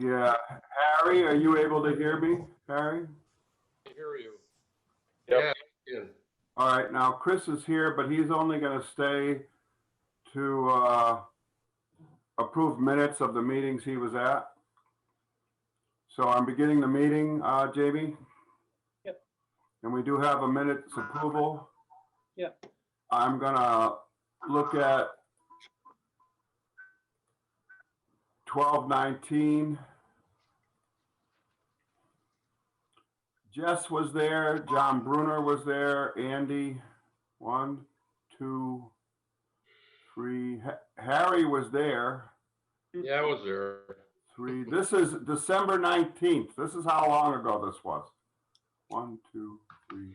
Yeah, Harry, are you able to hear me, Harry? I hear you. Yep. Yeah. All right, now Chris is here, but he's only going to stay to approve minutes of the meetings he was at. So I'm beginning the meeting, Jamie. Yep. And we do have a minutes approval. Yep. I'm gonna look at 12:19. Jess was there, John Bruner was there, Andy, 1, 2, 3. Harry was there, Yeah, I was there. 3. This is December 19th. This is how long ago this was. 1, 2, 3.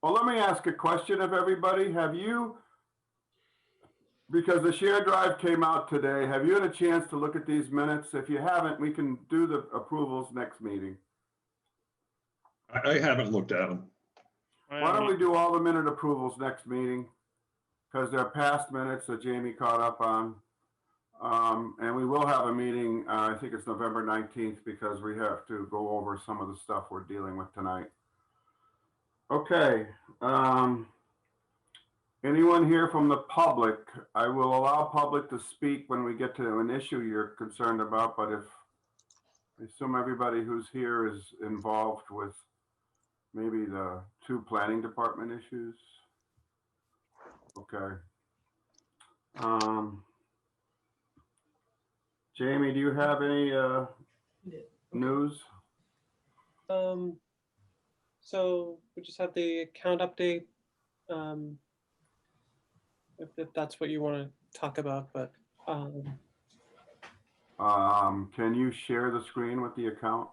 Well, let me ask a question of everybody. Have you, because the share drive came out today, have you had a chance to look at these minutes? If you haven't, we can do the approvals next meeting. I haven't looked at them. Why don't we do all the minute approvals next meeting? Because they're past minutes that Jamie caught up on. And we will have a meeting, I think it's November 19th, because we have to go over some of the stuff we're dealing with tonight. Okay. Anyone here from the public? I will allow public to speak when we get to an issue you're concerned about, but I assume everybody who's here is involved with maybe the 2 planning department issues. Okay. Jamie, do you have any news? So we just have the account update. If that's what you want to talk about, but can you share the screen with the account?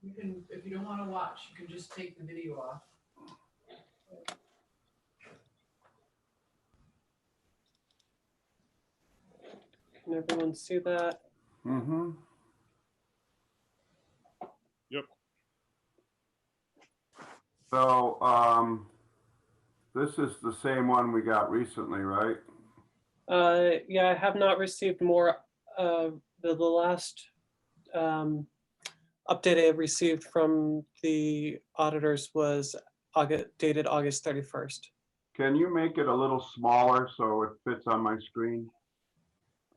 You can, if you don't want to watch, you can just take the video off. can everyone see that? Mm-hmm. Yep. So this is the same one we got recently, right? Yeah, I have not received more. The last update I received from the auditors was dated August 31st. Can you make it a little smaller so it fits on my screen?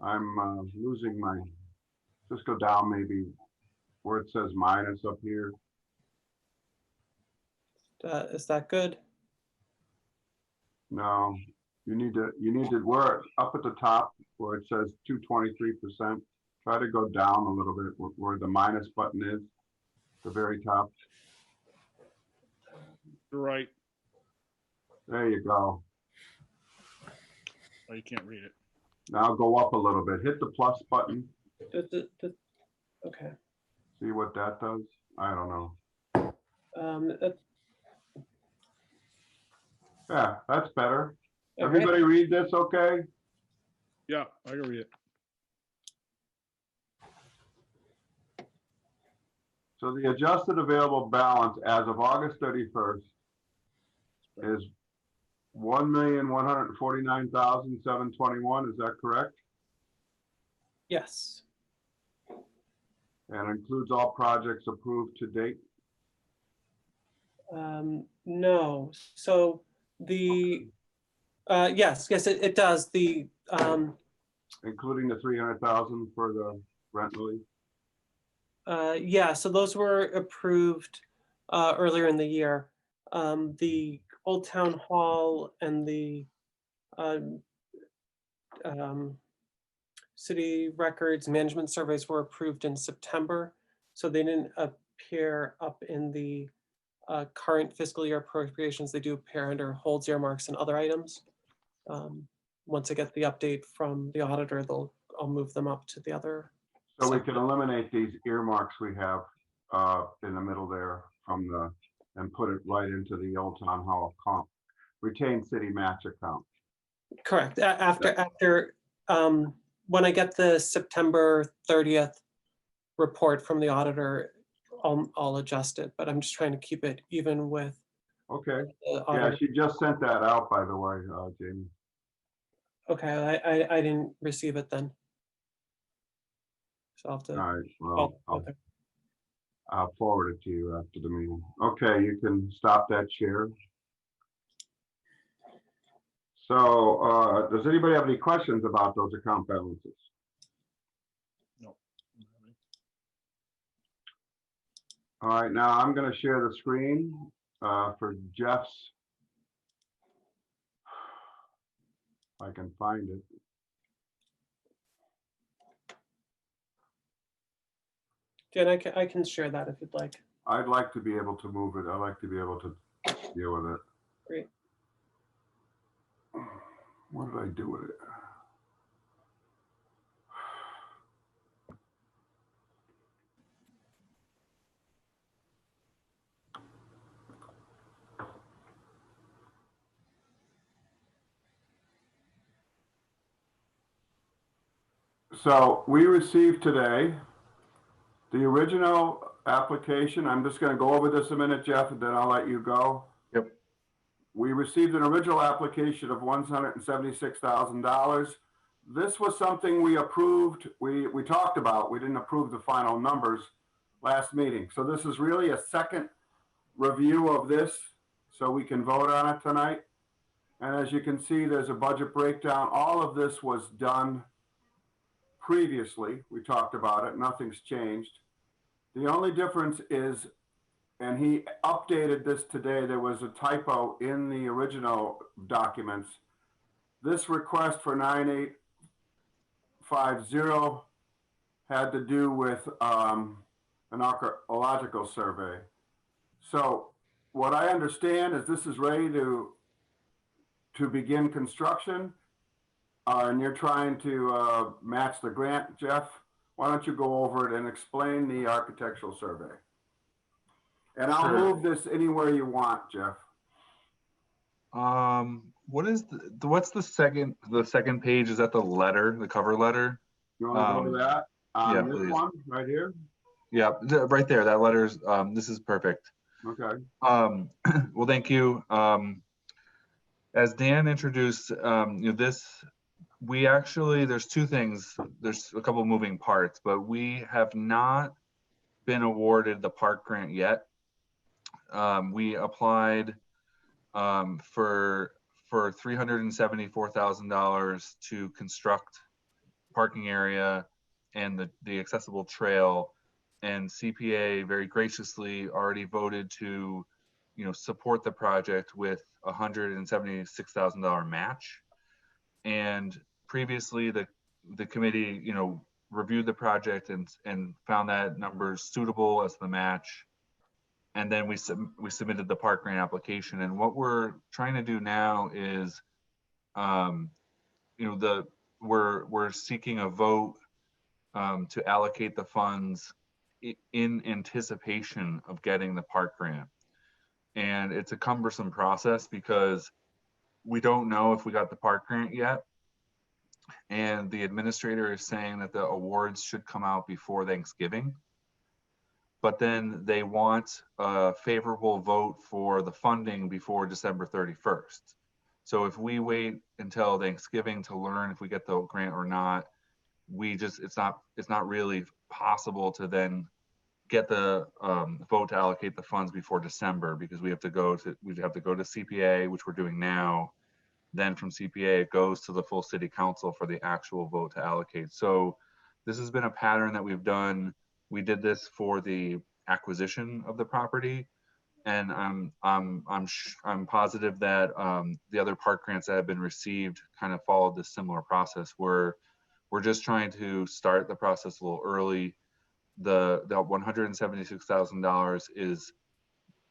I'm losing my, just go down maybe where it says minus up here. Is that good? No, you need to, we're up at the top where it says 223%. Try to go down a little bit where the minus button is, the very top. You're right. There you go. Oh, you can't read it. Now go up a little bit. Hit the plus button. Okay. See what that does? I don't know. Yeah, that's better. Okay. Everybody read this okay? Yeah, I can read it. So the adjusted available balance as of August 31st is 1,149,721. Is that correct? Yes. And includes all projects approved to date? No. So the yes, it does. The Including the 300,000 for the rent relief? yeah, so those were approved earlier in the year. The Old Town Hall and the city records management surveys were approved in September, so they didn't appear up in the current fiscal year appropriations. They do appear under holds, earmarks, and other items. Once I get the update from the auditor, I'll move them up to the other. So we can eliminate these earmarks we have in the middle there from the, and put it right into the Old Town Hall account, retained city match account. Correct. After when I get the September 30th report from the auditor, I'll adjust it, but I'm just trying to keep it even with. Okay. The Yeah, auditor. she just sent that out, by the way, Jamie. Okay, I didn't receive it then. So I'll have to. All right, well, follow I'll with her. I'll forward it to you after the meeting. Okay, you can stop that share. So, does anybody have any questions about those account balances? No. All right, now I'm gonna share the screen for Jeff's. If I can find it. Jen, I can share that if you'd like. I'd like to be able to move it. I'd like to be able to deal with it. Great. What did I do with it? So we received today the original application. I'm just going to go over this a minute, Jeff, and then I'll let you go. Yep. We received an original application of $176,000. This was something we approved, we talked about. We didn't approve the final numbers last meeting. So this is really a second review of this, so we can vote on it tonight. And as you can see, there's a budget breakdown. All of this was done previously. We talked about it. Nothing's changed. The only difference is, and he updated this today, there was a typo in the original documents. This request for 9850 had to do with an archaeological survey. So what I understand is this is ready to begin construction, and you're trying to match the grant, Jeff. Why don't you go over it and explain the architectural survey? And I'll Sure. move this anywhere you want, Jeff. What is what's the second page? Is that the letter, the cover letter? You want to go to that? Yeah, This please. one right here? Yeah, right there. That letter's, this is perfect. Okay. Well, thank you. As Dan introduced, we actually, there's two things. There's a couple moving parts, but we have not been awarded the park grant yet. We applied for $374,000 to construct parking area and the accessible trail, and CPA very graciously already voted to support the project with a $176,000 match. And previously the committee reviewed the project and found that numbers suitable as the match. And then we submitted the park grant application. And what we're trying to do now is, we're seeking a vote to allocate the funds in anticipation of getting the park grant. And it's a cumbersome process because we don't know if we got the park grant yet. And the administrator is saying that the awards should come out before Thanksgiving. But then they want a favorable vote for the funding before December 31st. So if we wait until Thanksgiving to learn if we get the grant or not, it's not really possible to then get the vote to allocate the funds before December, because we have to go to CPA, which we're doing now. Then from CPA, it goes to the full city council for the actual vote to allocate. So this has been a pattern that we've done. We did this for the acquisition of the property, and I'm positive that the other park grants that have been received kind of followed this similar process. We're just trying to start the process a little early. The $176,000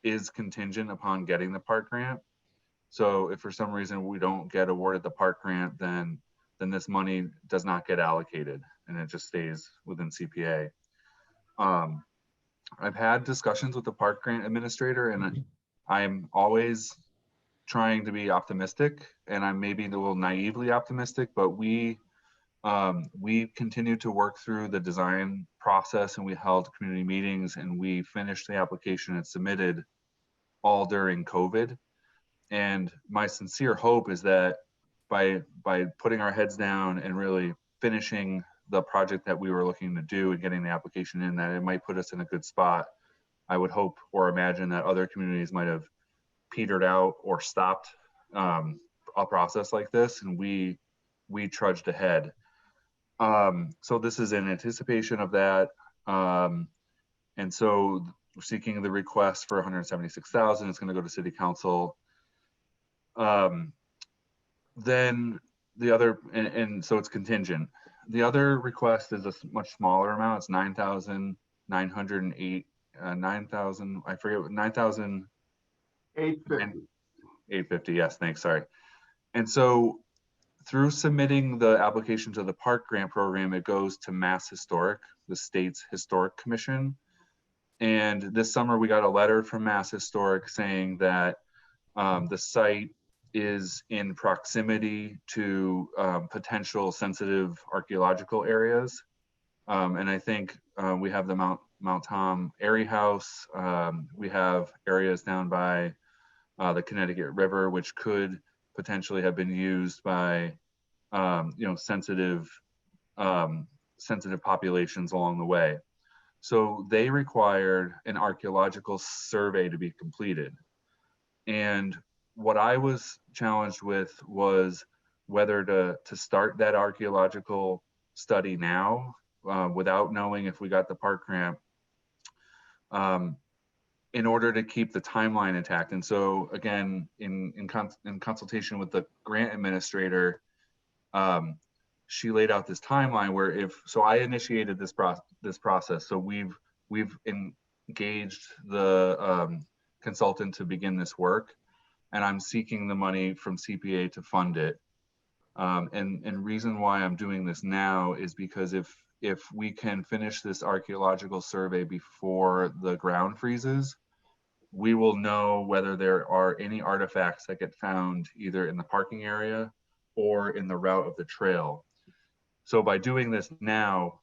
is contingent upon getting the park grant. So if for some reason we don't get awarded the park grant, then this money does not get allocated and it just stays within CPA. I've had discussions with the park grant administrator, and I'm always trying to be optimistic, and I'm maybe a little naively optimistic, but we continued to work through the design process, and we held community meetings, and we finished the application and submitted all during COVID. And my sincere hope is that by putting our heads down and really finishing the project that we were looking to do and getting the application in, that it might put us in a good spot. I would hope or imagine that other communities might have petered out or stopped a process like this, and we trudged ahead. So this is in anticipation of that. And so we're seeking the request for 176,000. It's going to go to City Council. Then the other, and so it's contingent. The other request is a much smaller amount. It's 9,908, 9,000, I forget what, 9,000. 850. 850, yes, thanks, sorry. And so through submitting the application to the park grant program, it goes to Mass Historic, the state's historic commission. And this summer we got a letter from Mass Historic saying that the site is in proximity to potential sensitive archaeological areas. And I think we have the Mount Tom Airy House. We have areas down by the Connecticut River, which could potentially have been used by sensitive populations along the way. So they required an archaeological survey to be completed. And what I was challenged with was whether to start that archaeological study now without knowing if we got the park grant, in order to keep the timeline intact. And so again, in consultation with the grant administrator, she laid out this timeline where so I initiated this process. So we've engaged the consultant to begin this work, and I'm seeking the money from CPA to fund it. And reason why I'm doing this now is because if we can finish this archaeological survey before the ground freezes, we will know whether there are any artifacts that get found either in the parking area or in the route of the trail. So by doing this now,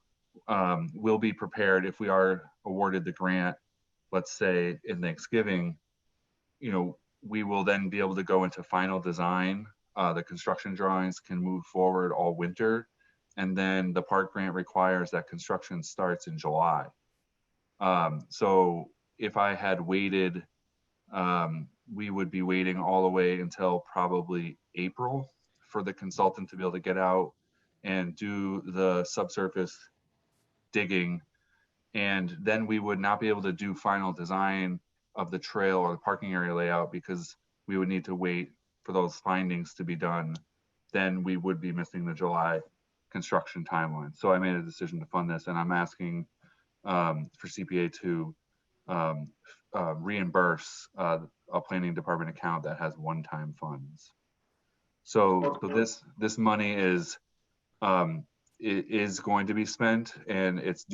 we'll be prepared if we are awarded the grant, let's say in Thanksgiving, we will then be able to go into final design. The construction drawings can move forward all winter. And then the park grant requires that construction starts in July. So if I had waited, we would be waiting all the way until probably April for the consultant to be able to get out and do the subsurface digging. And then we would not be able to do final design of the trail or the parking area layout because we would need to wait for those findings to be done. Then we would be missing the July construction timeline. So I made a decision to fund this, and I'm asking for CPA to reimburse a planning department account that has one-time funds. So this money is going to be spent, and it's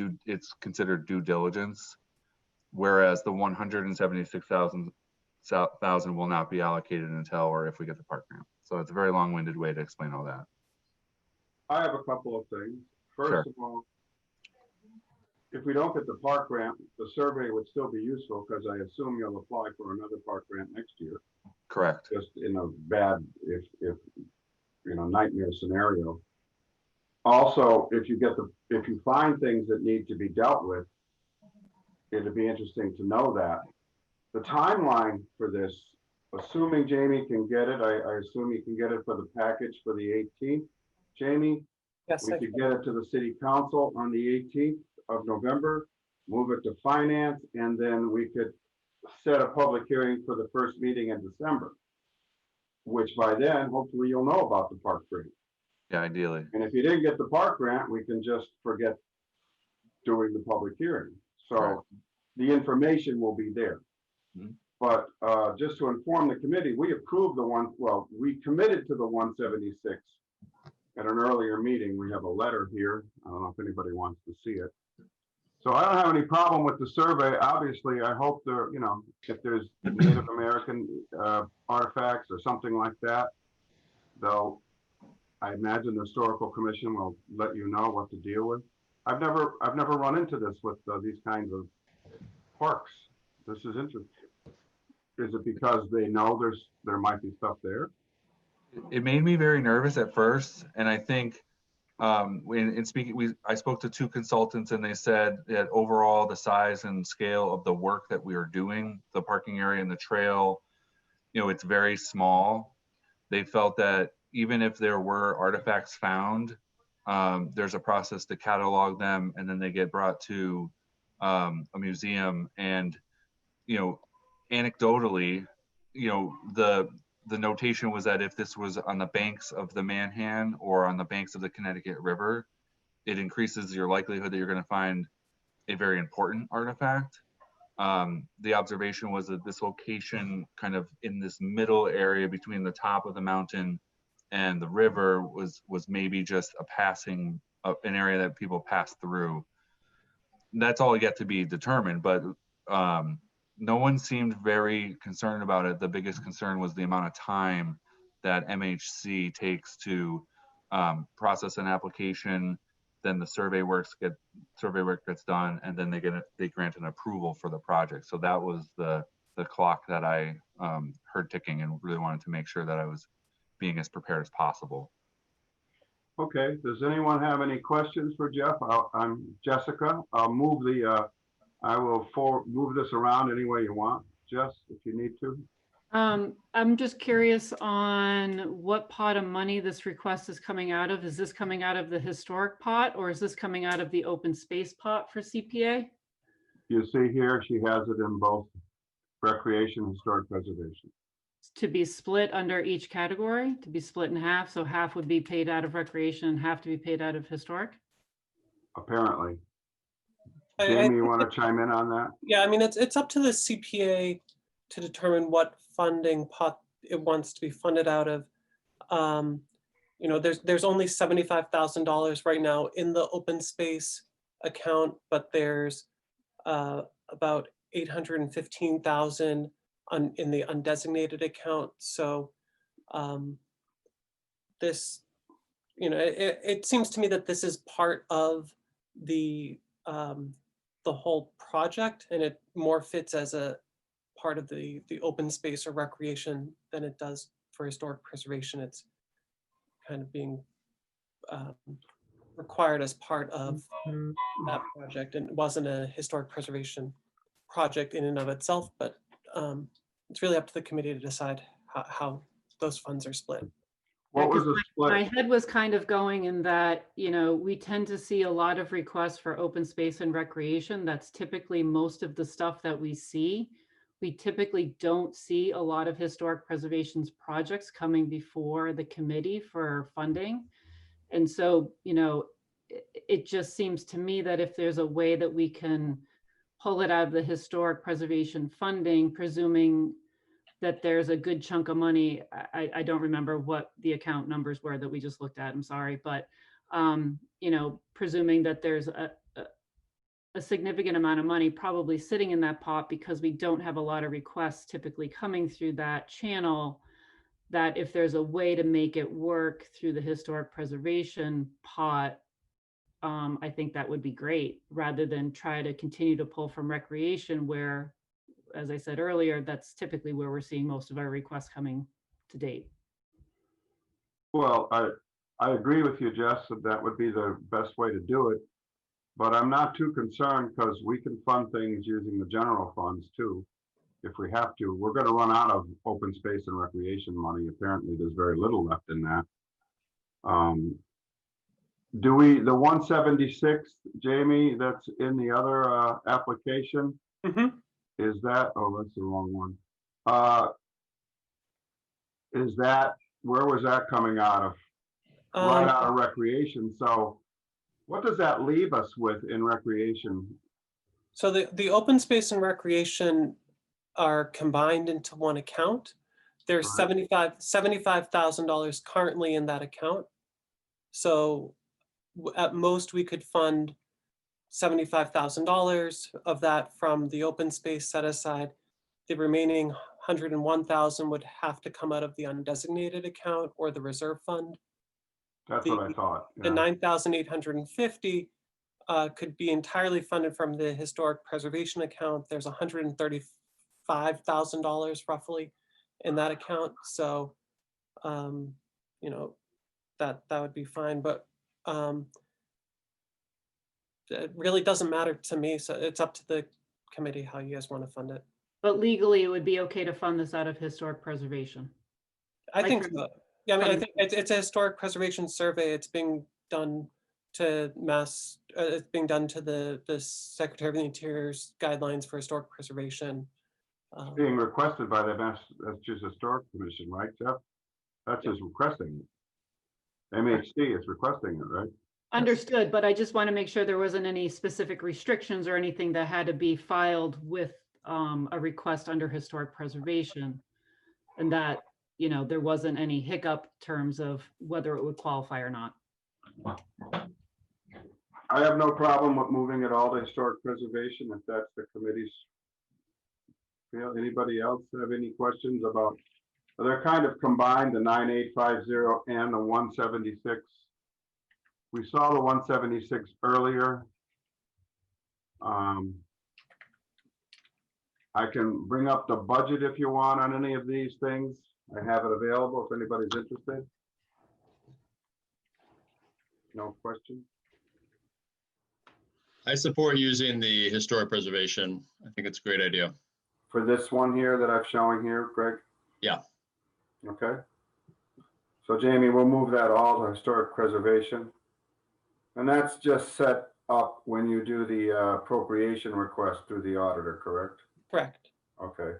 considered due diligence, whereas the 176,000 will not be allocated until or if we get the park grant. So it's a very long-winded way to explain all that. I have a couple of things. First of all, if we don't get the park grant, the survey would still be useful because I assume you'll apply for another park grant next year. Correct. Just in a bad, if nightmare scenario. Also, if you find things that need to be dealt with, it'd be interesting to know that. The timeline for this, assuming Jamie can get it, I assume you can get it for the package for the 18th. Jamie, Yes, we could get it to the city council on the 18th of November, move it to finance, and then we could set a public hearing for the first meeting in December, which by then, hopefully you'll know about the park grant. Yeah, ideally. And if you didn't get the park grant, we can just forget doing the public hearing. So Right. The information will be there. Mhm. But just to inform the committee, we approved we committed to the 176 at an earlier meeting. We have a letter here. I don't know if anybody wants to see it. So I don't have any problem with the survey. Obviously, I hope if there's Native American artifacts or something like that, though, I imagine the historical commission will let you know what to deal with. I've never run into this with these kinds of parks. This is interesting. Is it because they know there might be stuff there? It made me very nervous at first, and I think in speaking, I spoke to 2 consultants and they said that overall the size and scale of the work that we are doing, the parking area and the trail, it's very small. They felt that even if there were artifacts found, there's a process to catalog them and then they get brought to a museum. And, anecdotally, the notation was that if this was on the banks of the Manhan or on the banks of the Connecticut River, it increases your likelihood that you're going to find a very important artifact. The observation was that this location kind of in this middle area between the top of the mountain and the river was maybe just a passing, an area that people pass through. That's all yet to be determined, but no one seemed very concerned about it. The biggest concern was the amount of time that MHC takes to process an application, then the survey work gets done, and then they grant an approval for the project. So that was the clock that I heard ticking, and really wanted to make sure that I was being as prepared as possible. Okay, does anyone have any questions for Jeff? I'm Jessica. I'll move I will move this around any way you want, Jess, if you need to. I'm just curious on what pot of money this request is coming out of. Is this coming out of the historic pot or is this coming out of the open space pot for CPA? You see here, she has it in both recreation and historic preservation. To be split under each category, to be split in half. So half would be paid out of recreation and half to be paid out of historic? Apparently. I Jamie, you think want to chime in on that? Yeah, I mean, it's up to the CPA to determine what funding pot it wants to be funded out of. There's only $75,000 right now in the open space account, but there's about $815,000 in the undesignated account. So this, it seems to me that this is part of the whole project, and it more fits as a part of the open space or recreation than it does for historic preservation. It's kind of being required as part of that project, and it wasn't a historic preservation project in and of itself, but it's really up to the committee to decide how those funds are split. What was the My split? head was kind of going in that, we tend to see a lot of requests for open space and recreation. That's typically most of the stuff that we see. We typically don't see a lot of historic preservations projects coming before the committee for funding. And so, it just seems to me that if there's a way that we can pull it out of the historic preservation funding, presuming that there's a good chunk of money. I don't remember what the account numbers were that we just looked at, I'm sorry, but presuming that there's a significant amount of money probably sitting in that pot, because we don't have a lot of requests typically coming through that channel, that if there's a way to make it work through the historic preservation pot, I think that would be great, rather than try to continue to pull from recreation where, as I said earlier, that's typically where we're seeing most of our requests coming to date. Well, I agree with you, Jess, that would be the best way to do it. But I'm not too concerned because we can fund things using the general funds too, if we have to. We're going to run out of open space and recreation money. Apparently, there's very little left in that. The 176, Jamie, that's in the other application? Mm-hmm. Is that, oh, that's the wrong one. Is that, where was that coming out of? Right out of recreation. So what does that leave us with in recreation? So the open space and recreation are combined into one account. There's Right. $75,000 currently in that account. So at most we could fund $75,000 of that from the open space set aside. The remaining 101,000 would have to come out of the undesignated account or the reserve fund. That's what I thought. The 9,850 could be entirely funded from the historic preservation account. There's $135,000 roughly in that account. So, that would be fine. But It really doesn't matter to me, so it's up to the committee how you guys want to fund it. But legally, it would be okay to fund this out of historic preservation. I Like think from- so. Yeah, I mean, I from- think it's a historic preservation survey. It's being done to it's being done to the Secretary of the Interior's guidelines for historic preservation. Being requested by the Massachusetts Historic Commission, right, Jeff? That's just requesting it. MHC is requesting it, right? Understood, but I just want to make sure there wasn't any specific restrictions or anything that had to be filed with a request under historic preservation. And that, you know, there wasn't any hiccup in terms of whether it would qualify or not. I have no problem with moving it all to historic preservation if that's the committee's. Anybody else have any questions about, they're kind of combined, the 9850 and the 176. We saw the 176 earlier. I can bring up the budget if you want on any of these things. I have it available if anybody's interested. No question? I support using the historic preservation. I think it's a great idea. For this one here that I'm showing here, Greg? Yeah. Okay. So Jamie, we'll move that all to historic preservation. And that's just set up when you do the appropriation request through the auditor, correct? Correct. Okay.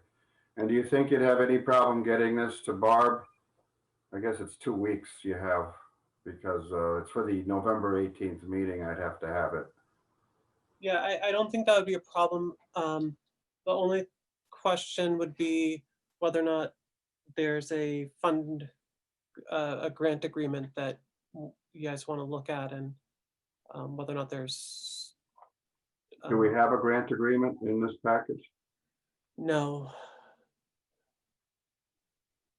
And do you think you'd have any problem getting this to Barb? I guess it's 2 weeks you have, because it's for the November 18th meeting. I'd have to have it. Yeah, I don't think that would be a problem. The only question would be whether or not there's a grant agreement that you guys want to look at, and whether or not there's. Do we have a grant agreement in this package? No.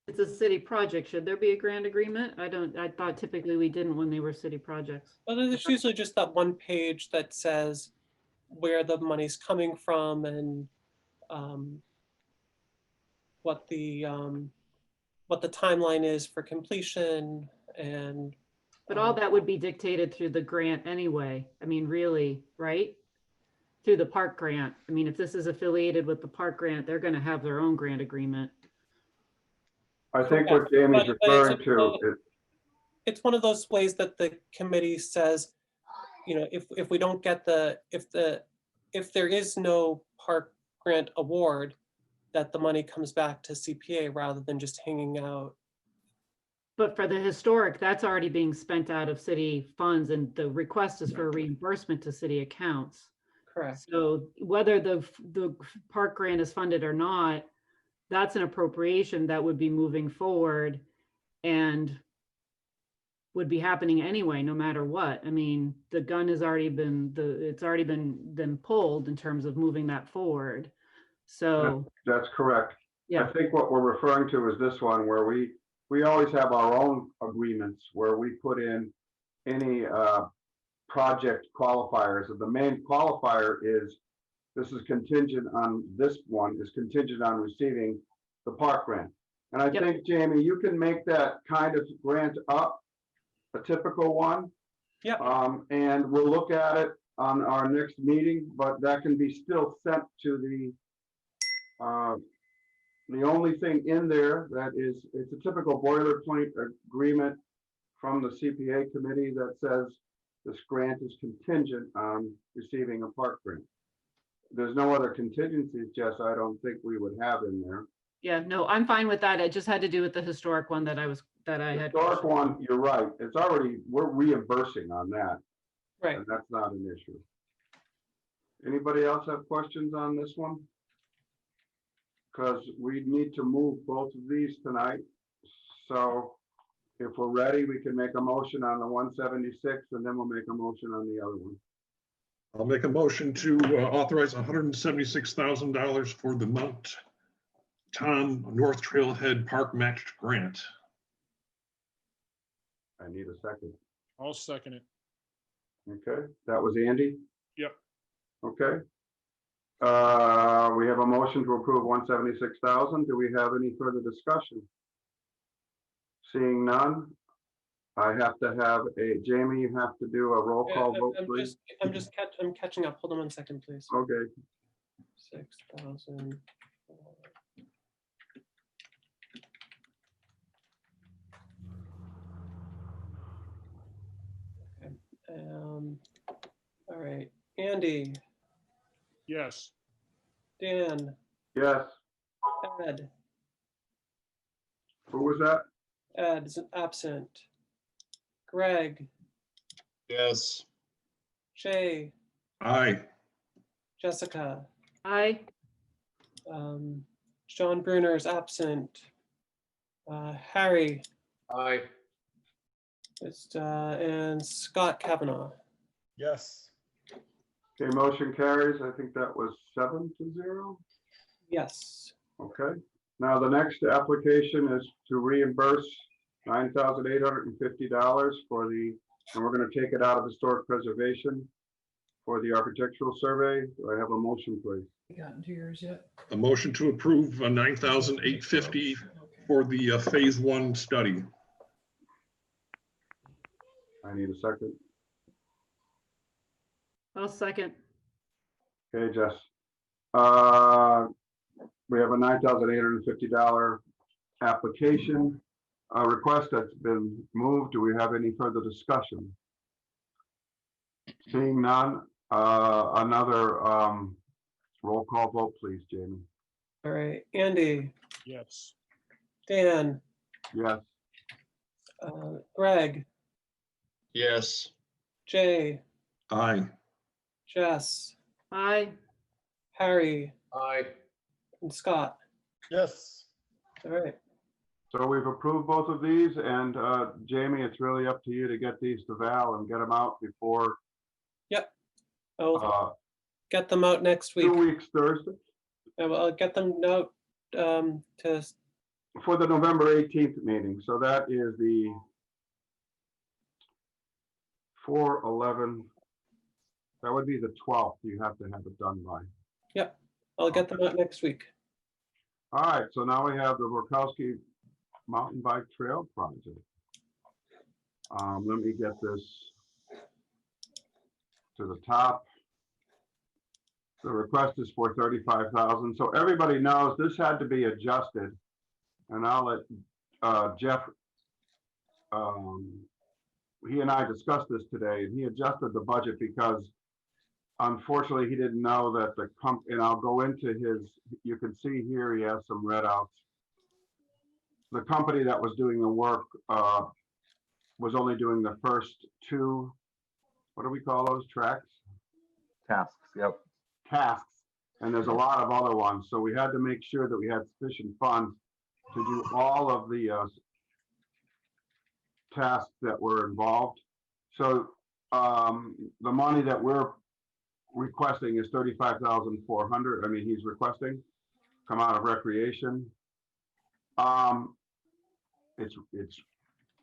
It's a city project. Should there be a grant agreement? I thought typically we didn't when they were city projects. Well, there's usually just that one page that says where the money's coming from and what the timeline is for completion, and But all that would be dictated through the grant anyway. I mean, really, right? Through the park grant. I mean, if this is affiliated with the park grant, they're going to have their own grant agreement. I think what Jamie's But referring to is, it's one of those ways that the committee says, you know, if we don't get if there is no park grant award, that the money comes back to CPA rather than just hanging out. But for the historic, that's already being spent out of city funds, and the request is for reimbursement to city accounts. Correct. So whether the park grant is funded or not, that's an appropriation that would be moving forward and would be happening anyway, no matter what. I mean, the gun has already been, it's already been pulled in terms of moving that forward. So, that's correct. yeah. I think what we're referring to is this one where we always have our own agreements where we put in any project qualifiers. And the main qualifier is, this is contingent on, this one is contingent on receiving the park grant. And I Yep. think, Jamie, you can make that kind of grant up, a typical one. Yep. And we'll look at it on our next meeting, but that can be still sent to the only thing in there that is, it's a typical boilerplate agreement from the CPA committee that says this grant is contingent on receiving a park grant. There's no other contingencies, Jess, I don't think we would have in there. Yeah, no, I'm fine with that. It just had to do with the historic one that I had. Historic one, you're right, it's already, we're reimbursing on that, Right. and that's not an issue. Anybody else have questions on this one? Because we need to move both of these tonight. So if we're ready, we can make a motion on the 176, and then we'll make a motion on the other one. I'll make a motion to authorize $176,000 for the Mount Tom North Trailhead Park Matched Grant. I need a second. I'll second it. Okay, that was Andy? Yep. Okay. We have a motion to approve 176,000. Do we have any further discussion? Seeing none, I have to have Jamie, you have to do a roll Yeah, call vote, please. I'm catching up. Hold on one second, please. Okay, 6,000. Okay. All right, Andy, Yes. Dan, yes. Ed, Who was that? Ed is absent. Greg, Yes. Shay, Aye. Jessica, Aye. John Bruner is absent. Harry, Aye. and Scott Kavanaugh. Yes. Okay, motion carries. I think that was 7-0. Yes. Okay. Now, the next application is to reimburse $9,850 for the, and we're going to take it out of historic preservation for the architectural survey. Do I have a motion, please? A motion to approve 9,850 for the phase 1 study. I need a second. I'll second. Okay, Jess. We have a $9,850 application request that's been moved. Do we have any further discussion? Seeing none, another roll call vote, please, Jamie. All right, Andy, Yes. Dan, Yes. Greg, Yes. Jay, Aye. Jess, Aye. Harry, Aye. and Scott. Yes. All right. So we've approved both of these, and Jamie, it's really up to you to get these to Val and get them out before I'll get them out next 2 week. weeks Thursday I'll get them out to for the November 18th meeting. So that is the 4/11. That would be the 12th. You have to have it done by. I'll get them out next week. All right, so now we have the Borkowski Mountain Bike Trail Project. Let me get this to the top. The request is for $35,000. So everybody knows this had to be adjusted. And I'll let Jeff, he and I discussed this today, and he adjusted the budget because unfortunately he didn't know that the and I'll go into his, you can see here he has some red outs. The company that was doing the work was only doing the first 2, what do we call those, tracks? Tasks, yep. Tasks, and there's a lot of other ones. So we had to make sure that we had sufficient funds to do all of the tasks that were involved. So the money that we're requesting is $35,400. I mean, he's requesting come out of recreation. It's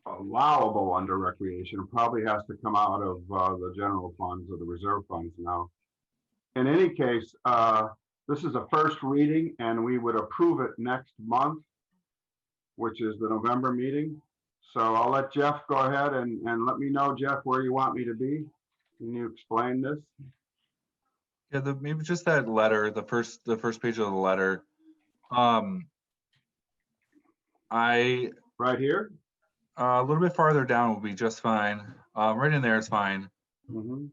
allowable under recreation. It probably has to come out of the general funds or the reserve funds now. In any case, this is a first reading, and we would approve it next month, which is the November meeting. So I'll let Jeff go ahead and let me know, Jeff, where you want me to be. Can you explain this? Yeah, maybe just that letter, the first page of the letter. Right here? A little bit farther down will be just fine. Right in there is fine. Mm-hmm.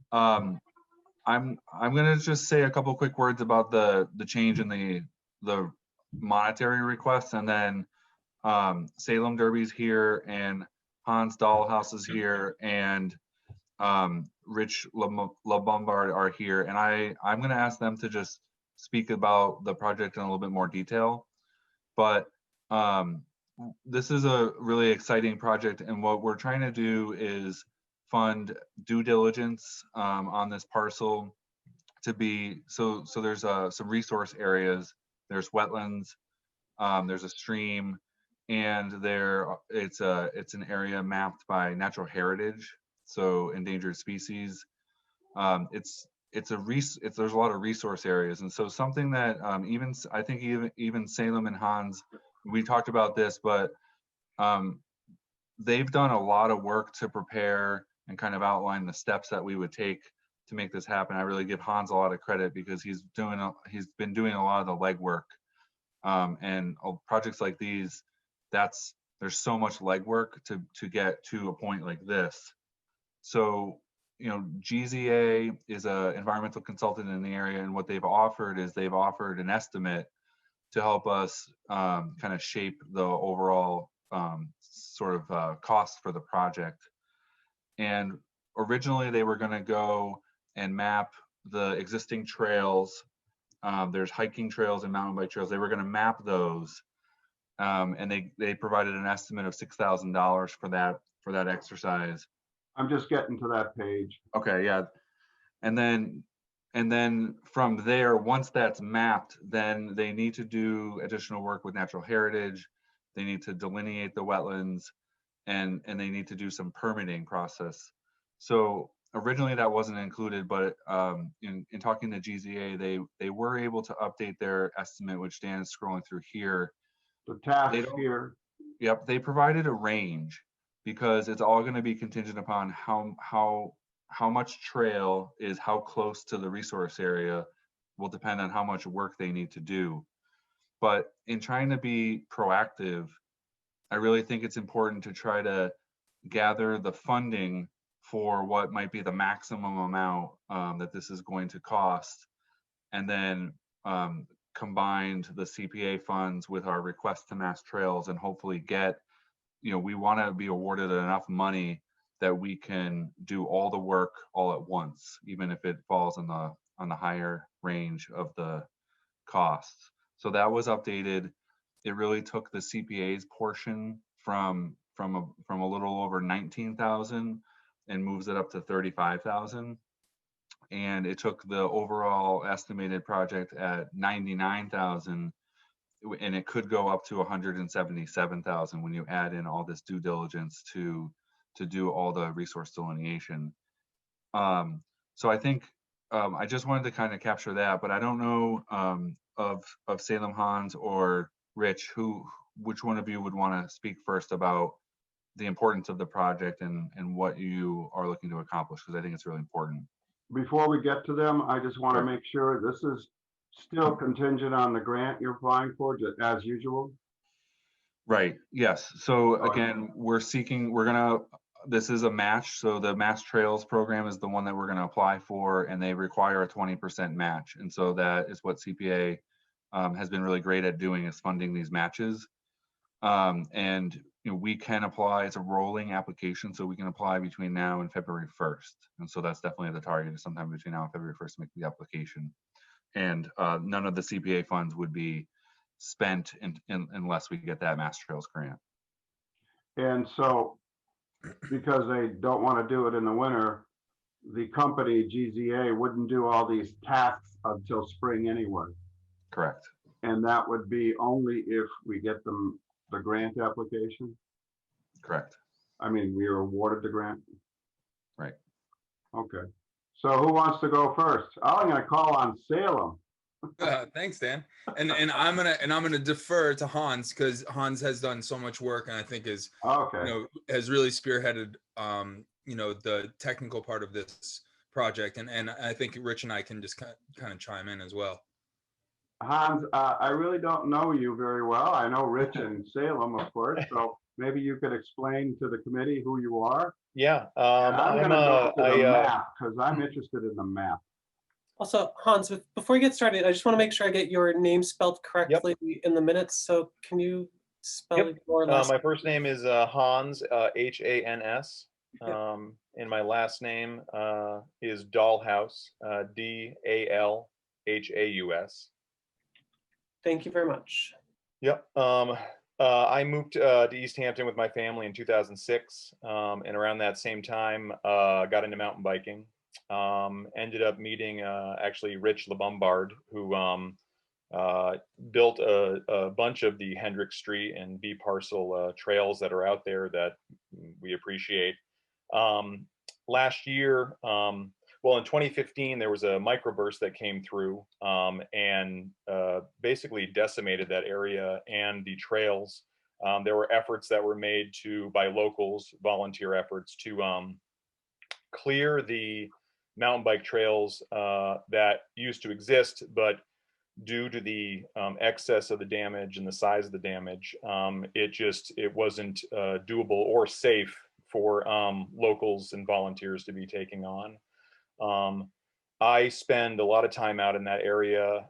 I'm gonna just say a couple quick words about the change in the monetary request, and then Salem Derby's here, and Hans Dollhouse is here, and Rich LaBombard are here, and I'm gonna ask them to just speak about the project in a little bit more detail. But this is a really exciting project, and what we're trying to do is fund due diligence on this parcel to be so there's some resource areas, there's wetlands, there's a stream, and it's an area mapped by natural heritage, so endangered species. There's a lot of resource areas, and so something that I think even Salem and Hans, we talked about this, but they've done a lot of work to prepare and kind of outline the steps that we would take to make this happen. I really give Hans a lot of credit because he's been doing a lot of the legwork. And projects like these, there's so much legwork to get to a point like this. So, you know, GZA is an environmental consultant in the area, and what they've offered is they've offered an estimate to help us kind of shape the overall sort of cost for the project. And originally they were going to go and map the existing trails. There's hiking trails and mountain bike trails. They were going to map those, and they provided an estimate of $6,000 for that exercise. I'm just getting to that page. Okay, yeah, and then from there, once that's mapped, then they need to do additional work with natural heritage. They need to delineate the wetlands, and they need to do some permitting process. So originally that wasn't included, but in talking to GZA, they were able to update their estimate, which Dan is scrolling through here. The task here. Yep, they provided a range because it's all going to be contingent upon how much trail is how close to the resource area will depend on how much work they need to do. But in trying to be proactive, I really think it's important to try to gather the funding for what might be the maximum amount that this is going to cost, and then combined the CPA funds with our request to Mass Trails, and hopefully get, you know, we want to be awarded enough money that we can do all the work all at once, even if it falls on the higher range of the costs. So that was updated. It really took the CPA's portion from a little over 19,000 and moves it up to 35,000. And it took the overall estimated project at 99,000, and it could go up to 177,000 when you add in all this due diligence to do all the resource delineation. So I think I just wanted to kind of capture that, but I don't know of Salem, Hans, or Rich, which one of you would want to speak first about the importance of the project and what you are looking to accomplish, because I think it's really important. Before we get to them, I just want to Sure. make sure this is still contingent on the grant you're applying for, just as usual. Right, yes. So again, this is a match. So the Mass Trails program is the one that we're going to apply for, and they require a 20% match. And so that is what CPA has been really great at doing, is funding these matches. And you know, we can apply, it's a rolling application, so we can apply between now and February 1st. And so that's definitely the target, sometime between now and February 1st to make the application. And none of the CPA funds would be spent unless we get that Mass Trails grant. And so, because they don't want to do it in the winter, the company GZA wouldn't do all these tasks until spring anyway. Correct. And that would be only if we get them the grant application. Correct. I mean, we are awarded the grant. Right. Okay. So who wants to go first? I'm going to call on Salem. Thanks, Dan. And I'm gonna defer to Hans, because Hans has done so much work, and I think is Okay. has really spearheaded the technical part of this project, and I think Rich and I can just kind of chime in as well. Hans, I really don't know you very well. I know Rich and Salem, of course. So maybe you could explain to the committee who you are. Yeah, I'm going to go to the map because I'm interested in the map. Also, Hans, before you get started, I just want to make sure I get your name spelled correctly in the minutes. So can you spell your last my first name is Hans, H-A-N-S. Yep. And my last name is Dahlhaus, D-A-L-H-A-U-S. Thank you very much. Yep. I moved to Easthampton with my family in 2006. And around that same time, got into mountain biking. Ended up meeting actually Rich LeBombard, who built a bunch of the Hendrick Street and B parcel trails that are out there that we appreciate. Last year, well, in 2015, there was a microburst that came through and basically decimated that area and the trails. There were efforts that were made by locals, volunteer efforts to clear the mountain bike trails that used to exist, but due to the excess of the damage and the size of the damage, it wasn't doable or safe for locals and volunteers to be taking on. I spend a lot of time out in that area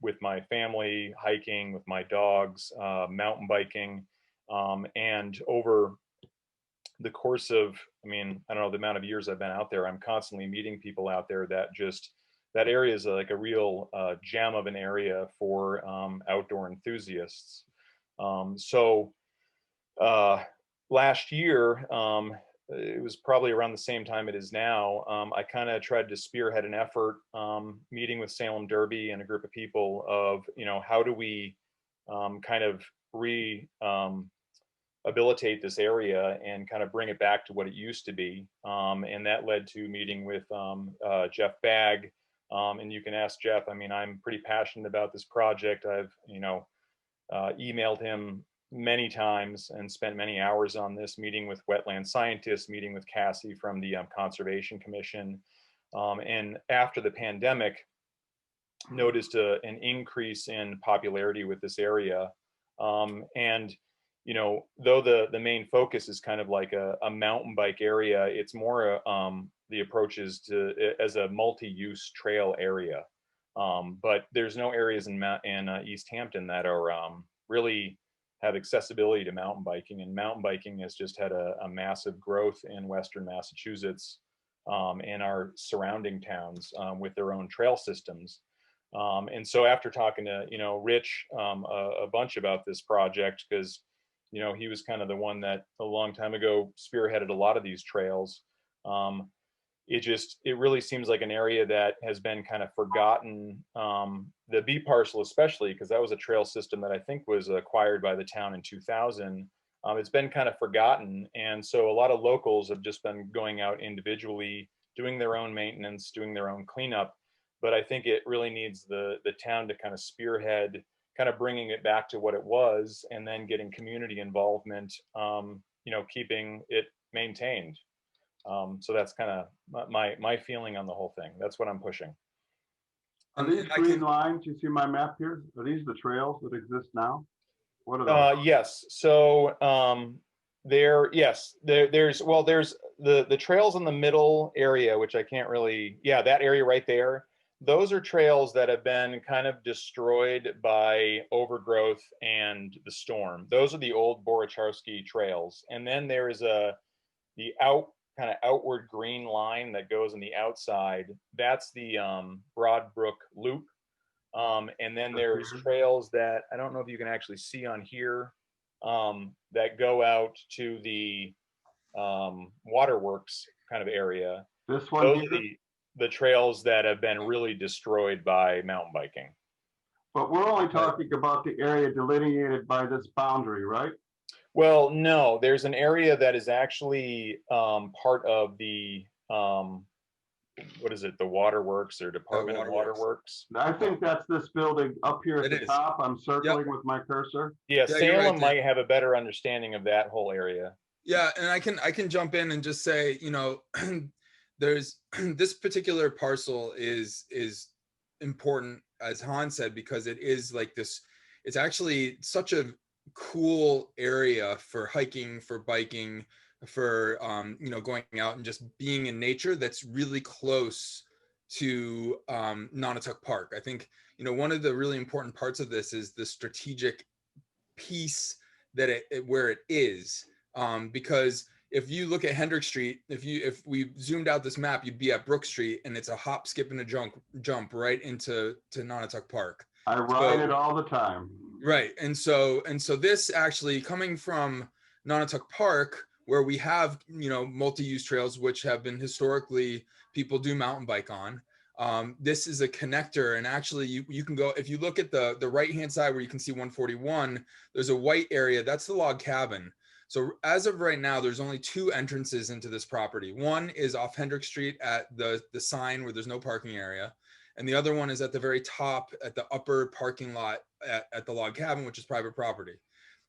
with my family, hiking with my dogs, mountain biking, and over the course of, I don't know, the amount of years I've been out there, I'm constantly meeting people out there that area is like a real gem of an area for outdoor enthusiasts. Last year, it was probably around the same time it is now, I kind of tried to spearhead an effort, meeting with Salem Derby and a group of people of, how do we kind of rehabilitate this area and kind of bring it back to what it used to be. And that led to meeting with Jeff Bagg. And you can ask Jeff, I'm pretty passionate about this project. I've, emailed him many times and spent many hours on this, meeting with wetland scientists, meeting with Cassie from the Conservation Commission. And after the pandemic, noticed an increase in popularity with this area. And, though the main focus is kind of like a mountain bike area, it's more the approach is as a multi-use trail area. But there's no areas in Easthampton that are really have accessibility to mountain biking, and mountain biking has just had a massive growth in Western Massachusetts and our surrounding towns with their own trail systems. And so after talking to, Rich a bunch about this project, because, he was kind of the one that a long time ago spearheaded a lot of these trails. It really seems like an area that has been kind of forgotten, the B parcel especially, because that was a trail system that I think was acquired by the town in 2000. It's been kind of forgotten. And so a lot of locals have just been going out individually, doing their own maintenance, doing their own cleanup. But I think it really needs the town to kind of spearhead, kind of bringing it back to what it was, and then getting community involvement, keeping it maintained. So that's kind of my feeling on the whole thing. That's what I'm pushing. Are these I green can- lines? You see my map here? Are these the trails that exist now? What are those? Yes. So there's the trails in the middle area, which I can't really, that area right there. Those are trails that have been kind of destroyed by overgrowth and the storm. Those are the old Boracharski trails. And then there is the kind of outward green line that goes on the outside. That's the Broadbrook Loop. And then there's trails that I don't know if you can actually see on here that go out to the waterworks kind of area. This one Those here? are the trails that have been really destroyed by mountain biking. But we're only talking about the area delineated by this boundary, right? Well, no, there's an area that is actually part of the what is it, the waterworks or Department of Waterworks. I think that's this building up here at It the is. top. I'm circling with my cursor. Yeah, Yeah, you're right Salem there. might have a better understanding of that whole area. Yeah, and I can jump in and just say, there's this particular parcel is important, as Han said, because it is like this. It's actually such a cool area for hiking, for biking, for going out and just being in nature. That's really close to Nonotuck Park. I think one of the really important parts of this is the strategic piece that where it is, because if you look at Hendrick Street, if we zoomed out this map, you'd be at Brook Street, and it's a hop, skip, and a jump right into Nonotuck Park. I ride it all the time. Right, and so this actually coming from Nonotuck Park, where we have multi-use trails, which have been historically people do mountain bike on. This is a connector, and actually you can go, if you look at the right hand side where you can see 141, there's a white area, that's the log cabin. So as of right now, there's only two entrances into this property. One is off Hendrick Street at the sign where there's no parking area. And the other one is at the very top at the upper parking lot at the log cabin, which is private property.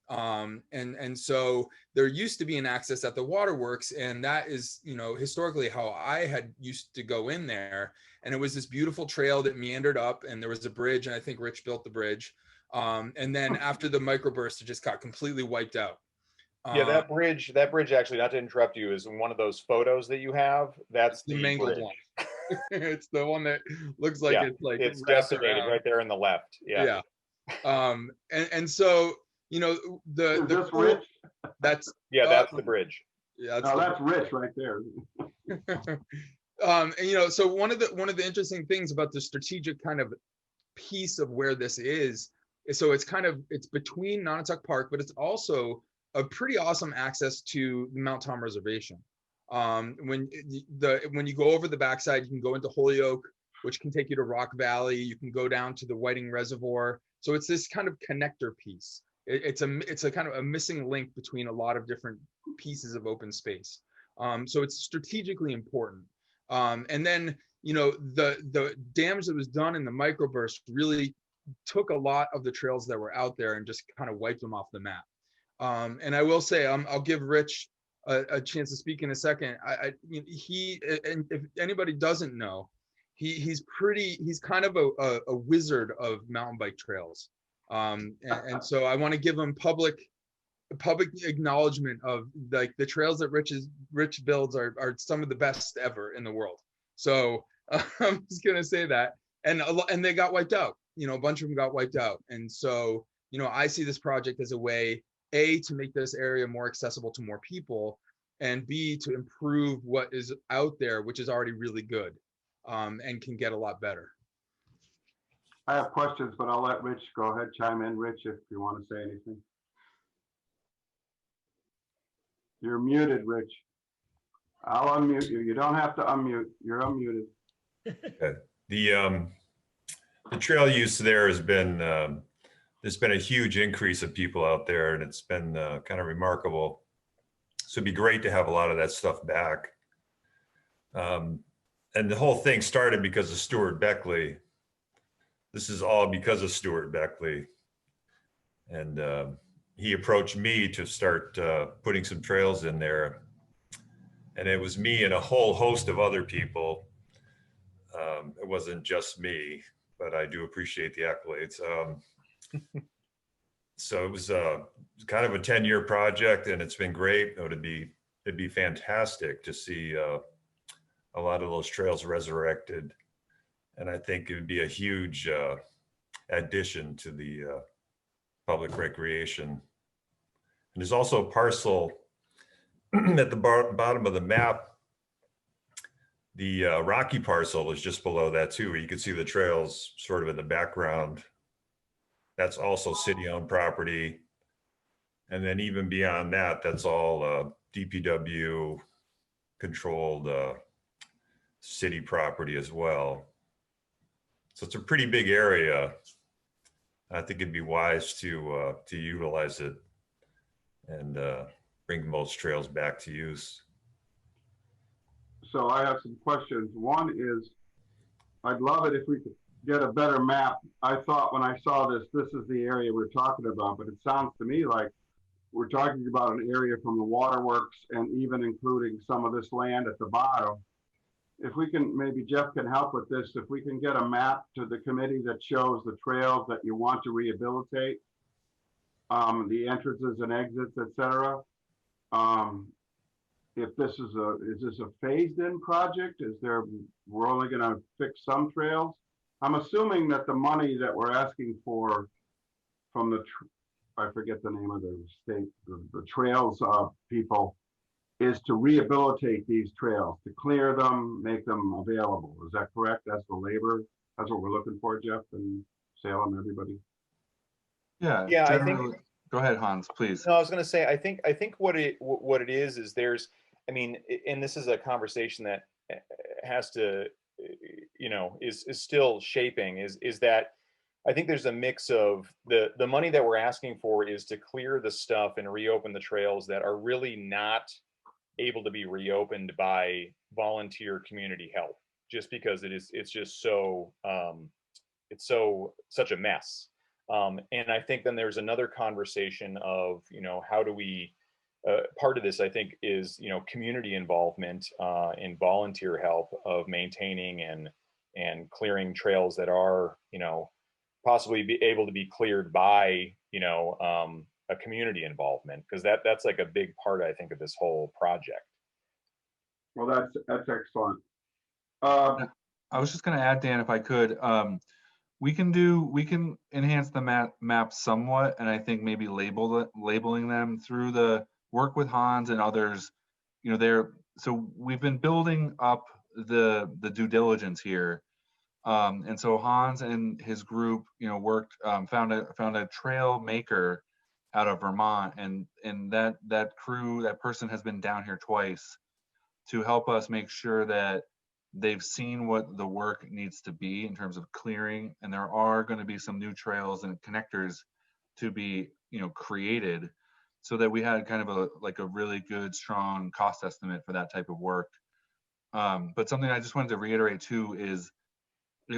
And so there used to be an access at the waterworks, and that is, you know, historically how I had used to go in there. And it was this beautiful trail that meandered up, and there was a bridge, and I think Rich built the bridge. And then after the microburst, it just got completely wiped out. Yeah, that bridge actually, not to interrupt you, is in one of those photos that you have. That's the the mangled bridge. one. It's the one that looks like Yeah, it's like it's wrapped decimated around. right there in the left. Yeah. And so, you know, Is the this cool- Rich? that's Yeah, that's the bridge. yeah, No, that's Rich right there. and you know, so one of the interesting things about the strategic kind of piece of where this is so it's between Nonotuck Park, but it's also a pretty awesome access to Mount Tom Reservation. When you go over the backside, you can go into Holyoke, which can take you to Rock Valley. You can go down to the Whiting Reservoir. So it's this kind of connector piece. It's a kind of a missing link between a lot of different pieces of open space. So it's strategically important. And then, you know, the damage that was done in the microburst really took a lot of the trails that were out there and just kind of wiped them off the map. And I will say, I'll give Rich a chance to speak in a second. And if anybody doesn't know, he's kind of a wizard of mountain bike trails. And so I want to give him public acknowledgement of like the trails that Rich builds are some of the best ever in the world. So I'm just gonna say that, and they got wiped out. You know, a bunch of them got wiped out, and so, you know, I see this project as a way, A, to make this area more accessible to more people, and B, to improve what is out there, which is already really good, and can get a lot better. I have questions, but I'll let Rich go ahead, chime in, Rich, if you want to say anything. You're muted, Rich. I'll unmute you. You don't have to unmute. You're unmuted. The trail use there has been, there's been a huge increase of people out there, and it's been kind of remarkable. So it'd be great to have a lot of that stuff back. And the whole thing started because of Stuart Beckley. This is all because of Stuart Beckley. And he approached me to start putting some trails in there. And it was me and a whole host of other people. It wasn't just me, but I do appreciate the accolades. So it was kind of a 10-year project, and it's been great. It'd be fantastic to see a lot of those trails resurrected. And I think it would be a huge addition to the public recreation. And there's also a parcel at the bottom of the map. The rocky parcel is just below that too, where you can see the trails sort of in the background. That's also city-owned property. And then even beyond that, that's all DPW controlled city property as well. So it's a pretty big area. I think it'd be wise to utilize it and bring most trails back to use. So I have some questions. One is, I'd love it if we could get a better map. I thought when I saw this is the area we're talking about, but it sounds to me like we're talking about an area from the waterworks and even including some of this land at the bottom. If we can, maybe Jeff can help with this, if we can get a map to the committee that shows the trails that you want to rehabilitate, the entrances and exits, etc. If this is a phased-in project? We're only going to fix some trails? I'm assuming that the money that we're asking for from I forget the name of the state, the trails people, is to rehabilitate these trails, to clear them, make them available. Is that correct? That's the labor. That's what we're looking for, Jeff and Salem, everybody. Yeah. Yeah, I think. Generally, go ahead, Hans, please. No, I was going to say, I think what it is there's, I mean, and this is a conversation that has to, you know, is still shaping, is that I think there's a mix of the money that we're asking for is to clear the stuff and reopen the trails that are really not able to be reopened by volunteer community help, just because it's just so, such a mess. And I think then there's another conversation of, how do we, part of this, I think, is, community involvement and volunteer help of maintaining and clearing trails that are, possibly be able to be cleared by, a community involvement, because that's like a big part, I think, of this whole project. Well, that's excellent. I was just going to add, Dan, if I could, we can enhance the map somewhat, and I think maybe labeling them through the work with Hans and others. So we've been building up the due diligence here, and so Hans and his group, worked, found a trail maker out of Vermont, and that person has been down here twice to help us make sure that they've seen what the work needs to be in terms of clearing, and there are going to be some new trails and connectors to be, created, so that we had kind of a really good, strong cost estimate for that type of work. But something I just wanted to reiterate too is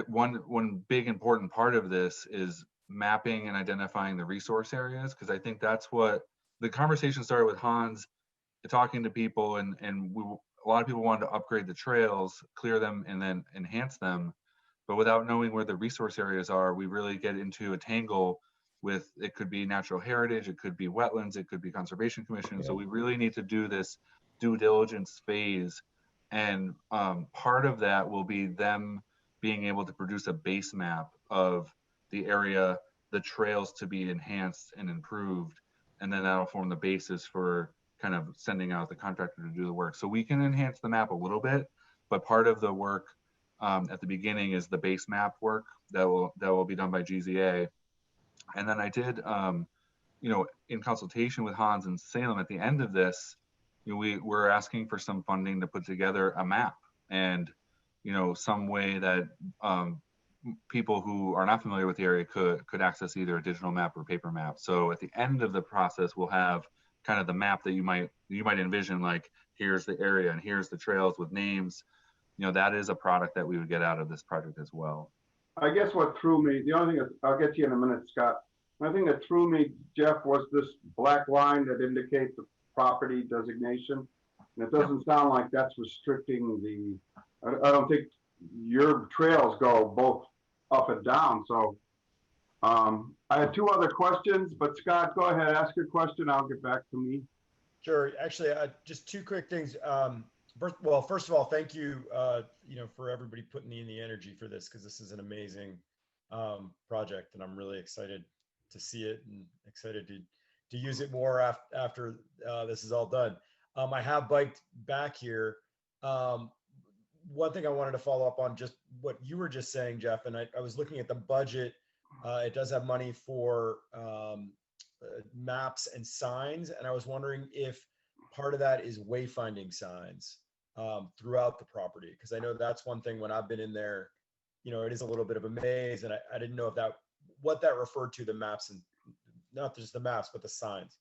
one big important part of this is mapping and identifying the resource areas, because I think that's what the conversation started with Hans talking to people, and a lot of people wanted to upgrade the trails, clear them, and then enhance them. But without knowing where the resource areas are, we really get into a tangle with, it could be natural heritage, it could be wetlands, it could be conservation commission. So we really need to do this due diligence phase. And part of that will be them being able to produce a base map of the area, the trails to be enhanced and improved. And then that'll form the basis for kind of sending out the contractor to do the work. So we can enhance the map a little bit, but part of the work at the beginning is the base map work that will be done by GZA. And then I did, in consultation with Hans and Salem at the end of this, we're asking for some funding to put together a map, and some way that people who are not familiar with the area could access either a digital map or paper map. So at the end of the process, we'll have kind of the map that you might envision, like, here's the area and here's the trails with names. That is a product that we would get out of this project as well. I guess what threw me, the only thing that, I'll get to you in a minute, Scott. The thing that threw me, Jeff, was this black line that indicates the property designation. And it doesn't sound like that's restricting the, I don't think your trails go both up and down. So I had two other questions, but Scott, go ahead, ask your question. I'll get back to me. Sure. Actually, just two quick things. First of all, thank you, for everybody putting in the energy for this, because this is an amazing project, and I'm really excited to see it and excited to use it more after this is all done. I have biked back here. One thing I wanted to follow up on, just what you were just saying, Jeff, and I was looking at the budget. It does have money for maps and signs, and I was wondering if part of that is wayfinding signs throughout the property, because I know that's one thing when I've been in there, it is a little bit of a maze, and I didn't know if what that referred to, the maps, and not just the maps, but the signs.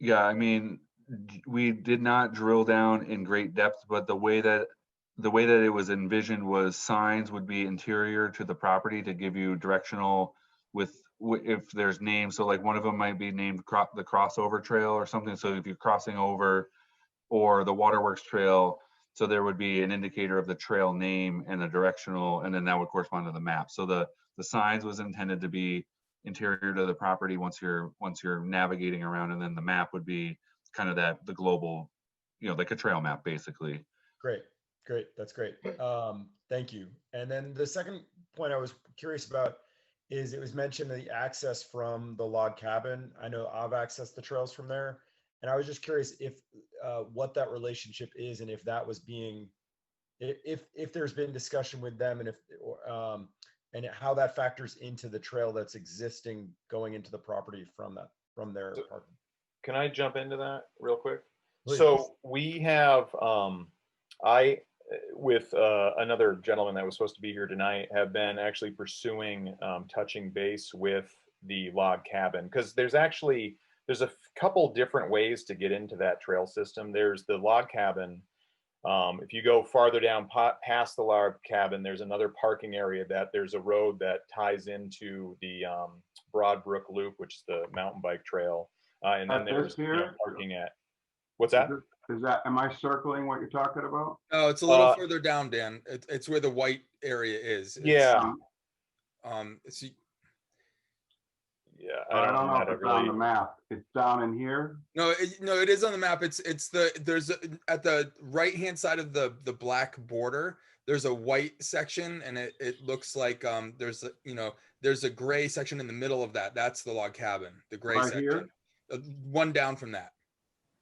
Yeah, I mean, we did not drill down in great depth, but the way that it was envisioned was signs would be interior to the property to give you directional if there's names. So like one of them might be named the crossover trail or something. So if you're crossing over, or the waterworks trail, so there would be an indicator of the trail name and a directional, and then that would correspond to the map. So the signs was intended to be interior to the property once you're navigating around, and then the map would be kind of the global, like a trail map basically. Great, that's great. Thank you. And then the second point I was curious about is, it was mentioned the access from the log cabin. I know I've accessed the trails from there, and I was just curious if what that relationship is, and if that was if there's been discussion with them, and and how that factors into the trail that's existing going into the property from their apartment. Can I jump into that real quick? Please. So we have, with another gentleman that was supposed to be here tonight, have been actually pursuing touching base with the log cabin, because there's a couple different ways to get into that trail system. There's the log cabin, If you go farther down past the log cabin, there's another parking area that there's a road that ties into the Broadbrook Loop, which is the mountain bike trail. And then At there's this here? parking at, what's that? Is that, am I circling what you're talking about? No, it's a little further down, Dan. It's where the white area is. Yeah. It's, Yeah, I don't know how if to it's on the map. It's down in here. no, it is on the map. There's at the right hand side of the black border. There's a white section, and it looks like there's a gray section in the middle of that. That's the log cabin, the gray Right section. here? One down from that.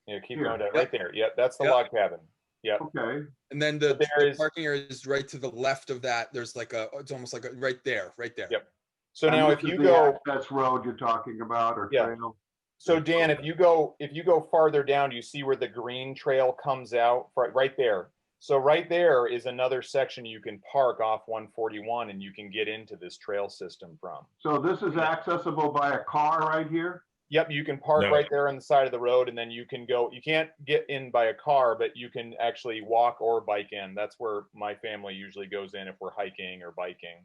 Yeah, keep Here. going down. Yep. Right there. Yep, that's the Yep. log cabin. Yep. Okay. And then But the there is- parking area is right to the left of that. There's like it's almost like right there. Yep. So And now this if is you the go, access road you're talking about, or Yeah. trail? so Dan, if you go farther down, you see where the green trail comes out right there. So right there is another section you can park off 141 and you can get into this trail system from. So this is accessible by a car right here? Yep, you can park No. right there on the side of the road and then you can go, you can't get in by a car, but you can actually walk or bike in. That's where my family usually goes in if we're hiking or biking.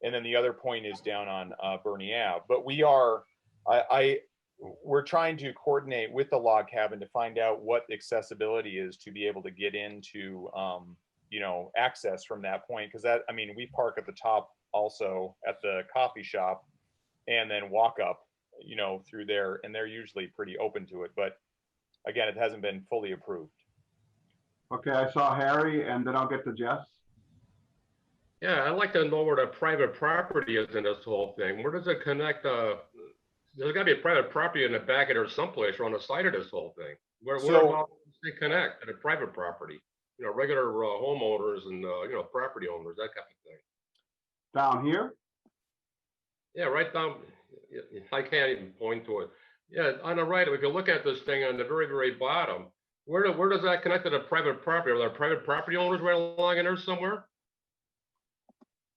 And then the other point is down on Bernie Ave. But we're trying to coordinate with the log cabin to find out what accessibility is to be able to get into, access from that point. Because we park at the top also at the coffee shop and then walk up, through there. And they're usually pretty open to it. But again, it hasn't been fully approved. Okay, I saw Harry, and then I'll get to Jess. Yeah, I'd like to know where the private property is in this whole thing. Where does it connect? There's gotta be a private property in the back of there someplace or on the side of this whole thing. Where does it connect to the private property? Regular homeowners and, property owners, that kind of thing. Down here? Yeah, right down, I can't even point to it. Yeah, on the right, if you look at this thing on the very, very bottom, where does that connect to the private property? Are there private property owners right along in there somewhere?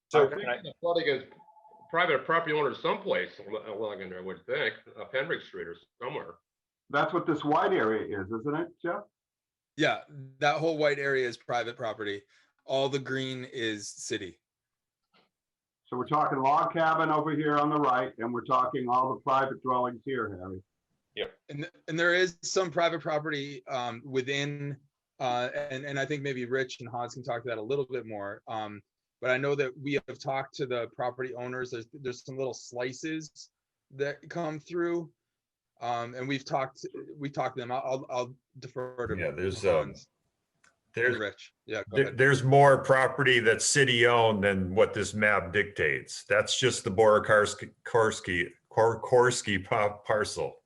So I think the flooding is private property owners someplace along in there, I would think, up Hendrick Street or somewhere. That's what this white area is, isn't it, Jeff? Yeah, that whole white area is private property. All the green is city. So we're talking log cabin over here on the right, and we're talking all the private dwellings here, Harry. And there is some private property within, and I think maybe Rich and Hans can talk to that a little bit more. But I know that we have talked to the property owners. There's some little slices that come through, and we talked to them. I'll defer to Hans and Rich. Yeah, go ahead. There's more property that's city owned than what this map dictates. That's just the Korski parcel.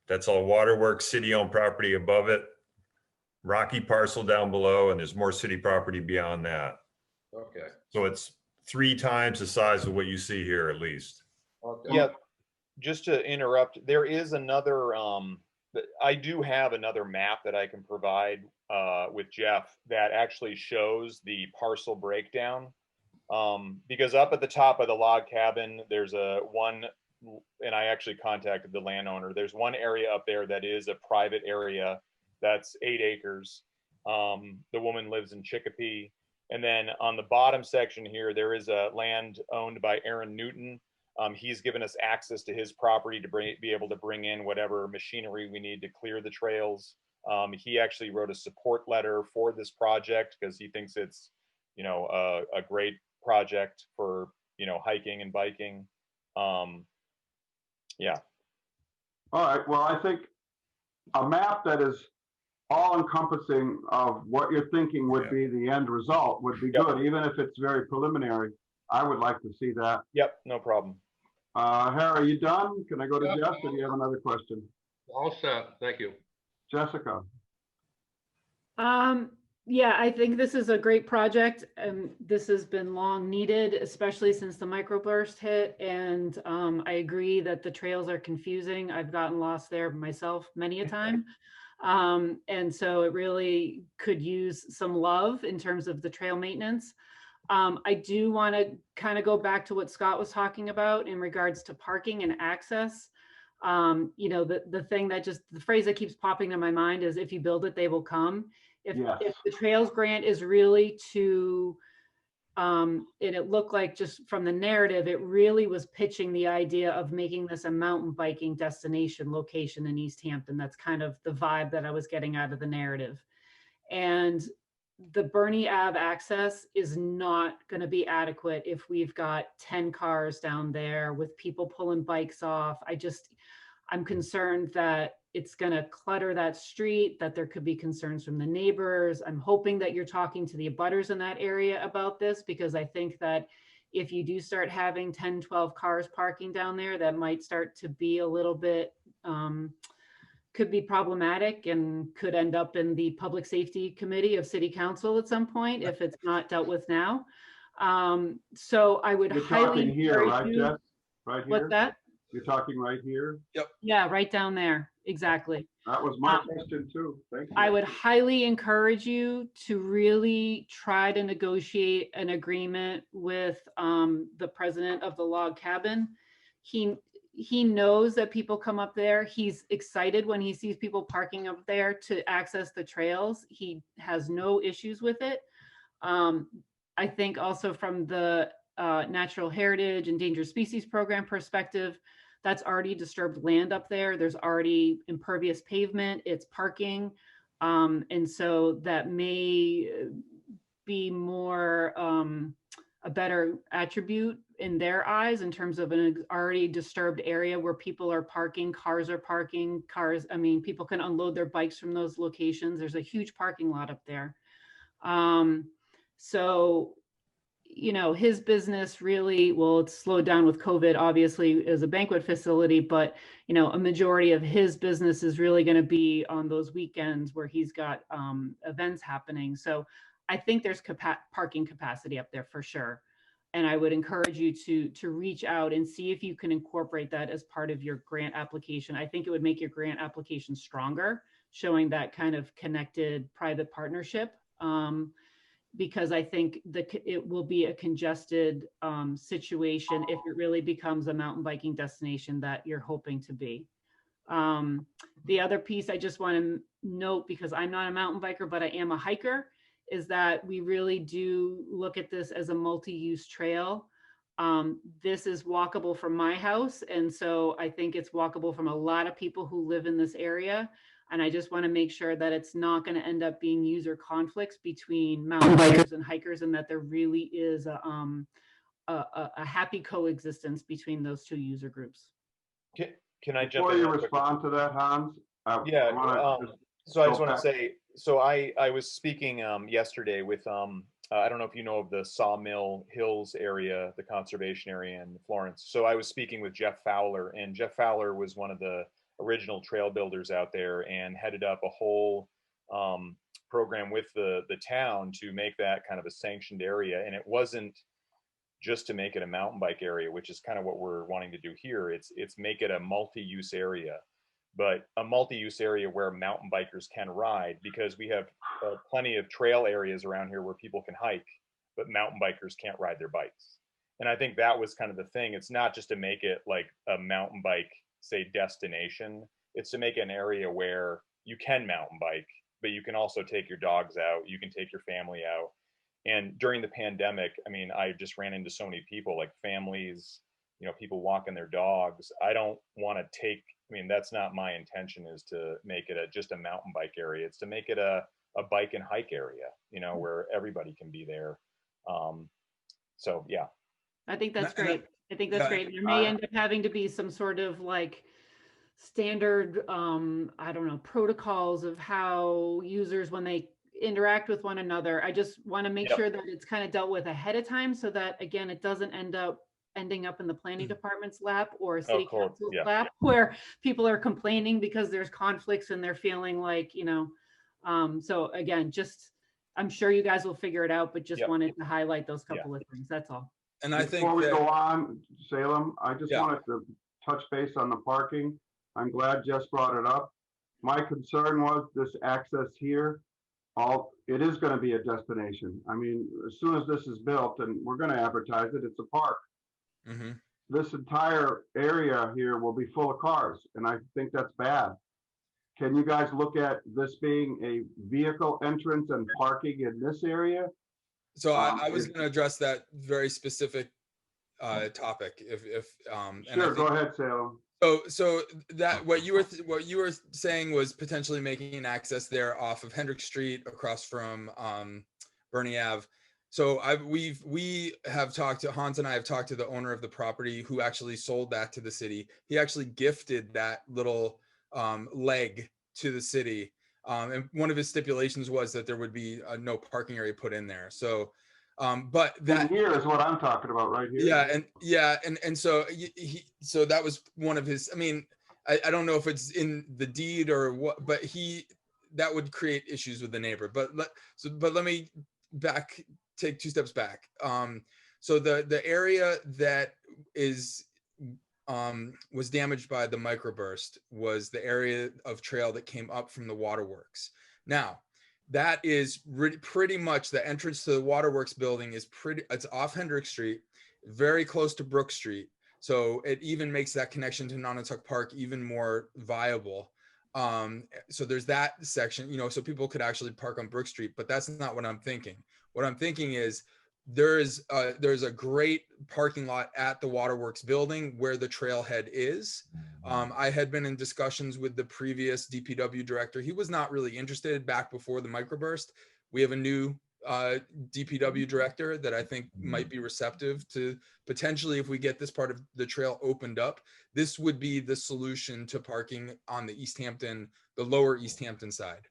That's all waterworks, city owned property above it, Rocky parcel down below, and there's more city property beyond that. Okay. So it's 3 times the size of what you see here at least. Okay. Yeah, just to interrupt, there is another, I do have another map that I can provide with Jeff that actually shows the parcel breakdown. Because up at the top of the log cabin, there's one, and I actually contacted the landowner. There's one area up there that is a private area that's 8 acres. The woman lives in Chicopee. And then on the bottom section here, there is a land owned by Aaron Newton. He's given us access to his property to be able to bring in whatever machinery we need to clear the trails. He actually wrote a support letter for this project because he thinks it's, a great project for, hiking and biking. Yeah. All right, well, I think a map that is all encompassing of what you're thinking would be the end result would be good, even if it's very preliminary. I would like to see that. Yep, no problem. Harry, are you done? Can I go to Yep. Jess, or do you have another question? All set, thank you. Jessica? Yeah, I think this is a great project and this has been long needed, especially since the microburst hit. And I agree that the trails are confusing. I've gotten lost there myself many a time. And so it really could use some love in terms of the trail maintenance. I do want to kind of go back to what Scott was talking about in regards to parking and access. You know, the thing that just, the phrase that keeps popping in my mind is, if you build it, they will come. Yes. If the trails grant is really to, and it looked like, just from the narrative, it really was pitching the idea of making this a mountain biking destination location in Easthampton. That's kind of the vibe that I was getting out of the narrative. And the Bernie Ave access is not going to be adequate if we've got 10 cars down there with people pulling bikes off. I'm concerned that it's going to clutter that street, that there could be concerns from the neighbors. I'm hoping that you're talking to the abutters in that area about this, because I think that if you do start having 10, 12 cars parking down there, that might start to be a little bit, could be problematic, and could end up in the Public Safety Committee of City Council at some point if it's not dealt with now. So I would You're highly talking here, encourage right, you. Jess? Right here? What's that? You're talking right here? Yeah, right down there. Exactly. That was my question too. Thank you. I would highly encourage you to really try to negotiate an agreement with the president of the log cabin. He knows that people come up there. He's excited when he sees people parking up there to access the trails. He has no issues with it. I think also from the Natural Heritage Endangered Species Program perspective, that's already disturbed land up there. There's already impervious pavement, it's parking. And so that may be more a better attribute in their eyes in terms of an already disturbed area where people are parking, cars are parking, I mean, people can unload their bikes from those locations. There's a huge parking lot up there. So, you know, his business really, well, it's slowed down with COVID, obviously, as a banquet facility, but, you know, a majority of his business is really going to be on those weekends where he's got events happening. So I think there's parking capacity up there for sure. And I would encourage you to reach out and see if you can incorporate that as part of your grant application. I think it would make your grant application stronger, showing that kind of connected private partnership. Because I think it will be a congested situation if it really becomes a mountain biking destination that you're hoping to be. The other piece I just want to note, because I'm not a mountain biker, but I am a hiker, is that we really do look at this as a multi-use trail. This is walkable from my house, and so I think it's walkable from a lot of people who live in this area. And I just want to make sure that it's not going to end up being user conflicts between mountain bikers and hikers, and that there really is a happy coexistence between those two user groups. Can I jump Before in? you real quick? respond to that, Hans? Yeah. So I just want to back. say, so I was speaking yesterday with I don't know if you know of the Sawmill Hills area, the conservation area in Florence. So I was speaking with Jeff Fowler, and Jeff Fowler was one of the original trail builders out there and headed up a whole program with the town to make that kind of a sanctioned area. And it wasn't just to make it a mountain bike area, which is kind of what we're wanting to do here. It's make it a multi-use area, but a multi-use area where mountain bikers can ride, because we have plenty of trail areas around here where people can hike, but mountain bikers can't ride their bikes. And I think that was kind of the thing. It's not just to make it like a mountain bike, say, destination. It's to make an area where you can mountain bike, but you can also take your dogs out, you can take your family out. And during the pandemic, I mean, I just ran into so many people, like families, you know, people walking their dogs. I don't want to take, I mean, that's not my intention, is to make it just a mountain bike area. It's to make it a bike and hike area, you know, where everybody can be there. So yeah. I think that's great. I think that's great. There may end up having to be some sort of like standard, I don't know, protocols of how users, when they interact with one another. I just want to make sure that it's kind of dealt with ahead of time, so that, again, it doesn't ending up in the planning department's lap or a city council's lap, where people are complaining because there's conflicts and they're feeling like, you know, so again, just, I'm sure you guys will figure it out, but just wanted to highlight those couple of things. That's all. And I think before we go on, Salem, I just wanted to touch base on the parking. I'm glad Jess brought it up. My concern was this access here. It is going to be a destination. I mean, as soon as this is built, and we're going to advertise it, it's a park. this entire area here will be full of cars, and I think that's bad. Can you guys look at this being a vehicle entrance and parking in this area? So I was going to address that very specific topic. And I Sure, go think, ahead, Salem. so that what you were saying was potentially making an access there off of Hendrick Street across from Bernie Ave. So we have talked to Hans and I have talked to the owner of the property who actually sold that to the city. He actually gifted that little leg to the city. And one of his stipulations was that there would be no parking area put in there. So, but that here is what I'm talking about right here. and so so that was one of his. I mean, I don't know if it's in the deed or what, but that would create issues with the neighbor. But let me take 2 steps back. So the area that was damaged by the microburst was the area of trail that came up from the waterworks. Now, that is pretty much the entrance to the waterworks building it's off Hendrick Street, very close to Brook Street. So it even makes that connection to Nonotuck Park even more viable. So there's that section, so people could actually park on Brook Street, but that's not what I'm thinking. What I'm thinking is there's a great parking lot at the waterworks building where the trailhead is. I had been in discussions with the previous DPW director. He was not really interested back before the microburst. We have a new DPW director that I think might be receptive to potentially, if we get this part of the trail opened up, this would be the solution to parking on the lower Easthampton side.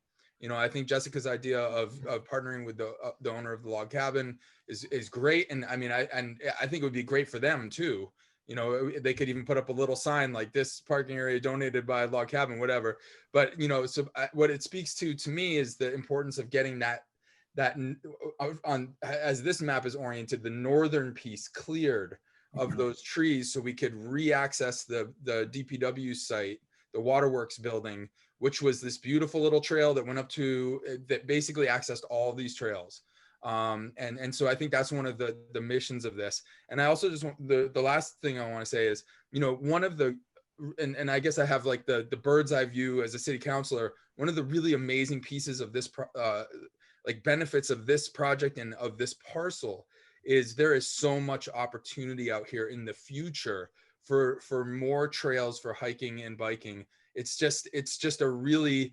I think Jessica's idea of partnering with the owner of the log cabin is great. And I mean, I think it would be great for them too. They could even put up a little sign like this parking area donated by log cabin, whatever. But, so what it speaks to me is the importance of getting that on, as this map is oriented, the northern piece cleared of those trees so we could re-access the DPW site, the waterworks building, which was this beautiful little trail that went up that basically accessed all these trails. And so I think that's one of the missions of this. And I also just want the last thing I want to say is, one of the, and I guess I have like the bird's eye view as a city councilor, one of the really amazing pieces of this, like benefits of this project and of this parcel is there is so much opportunity out here in the future for more trails for hiking and biking. It's just the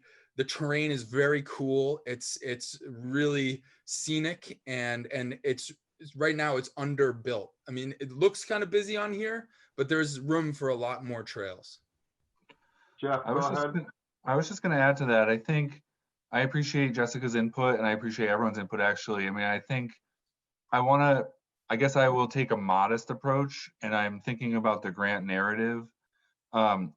terrain is very cool. It's really scenic and it's right now it's underbuilt. I mean, it looks kind of busy on here, but there's room for a lot more trails. Jeff, go ahead. I was just going to add to that. I think I appreciate Jessica's input and I appreciate everyone's input actually. I mean, I guess I will take a modest approach and I'm thinking about the grant narrative. I'm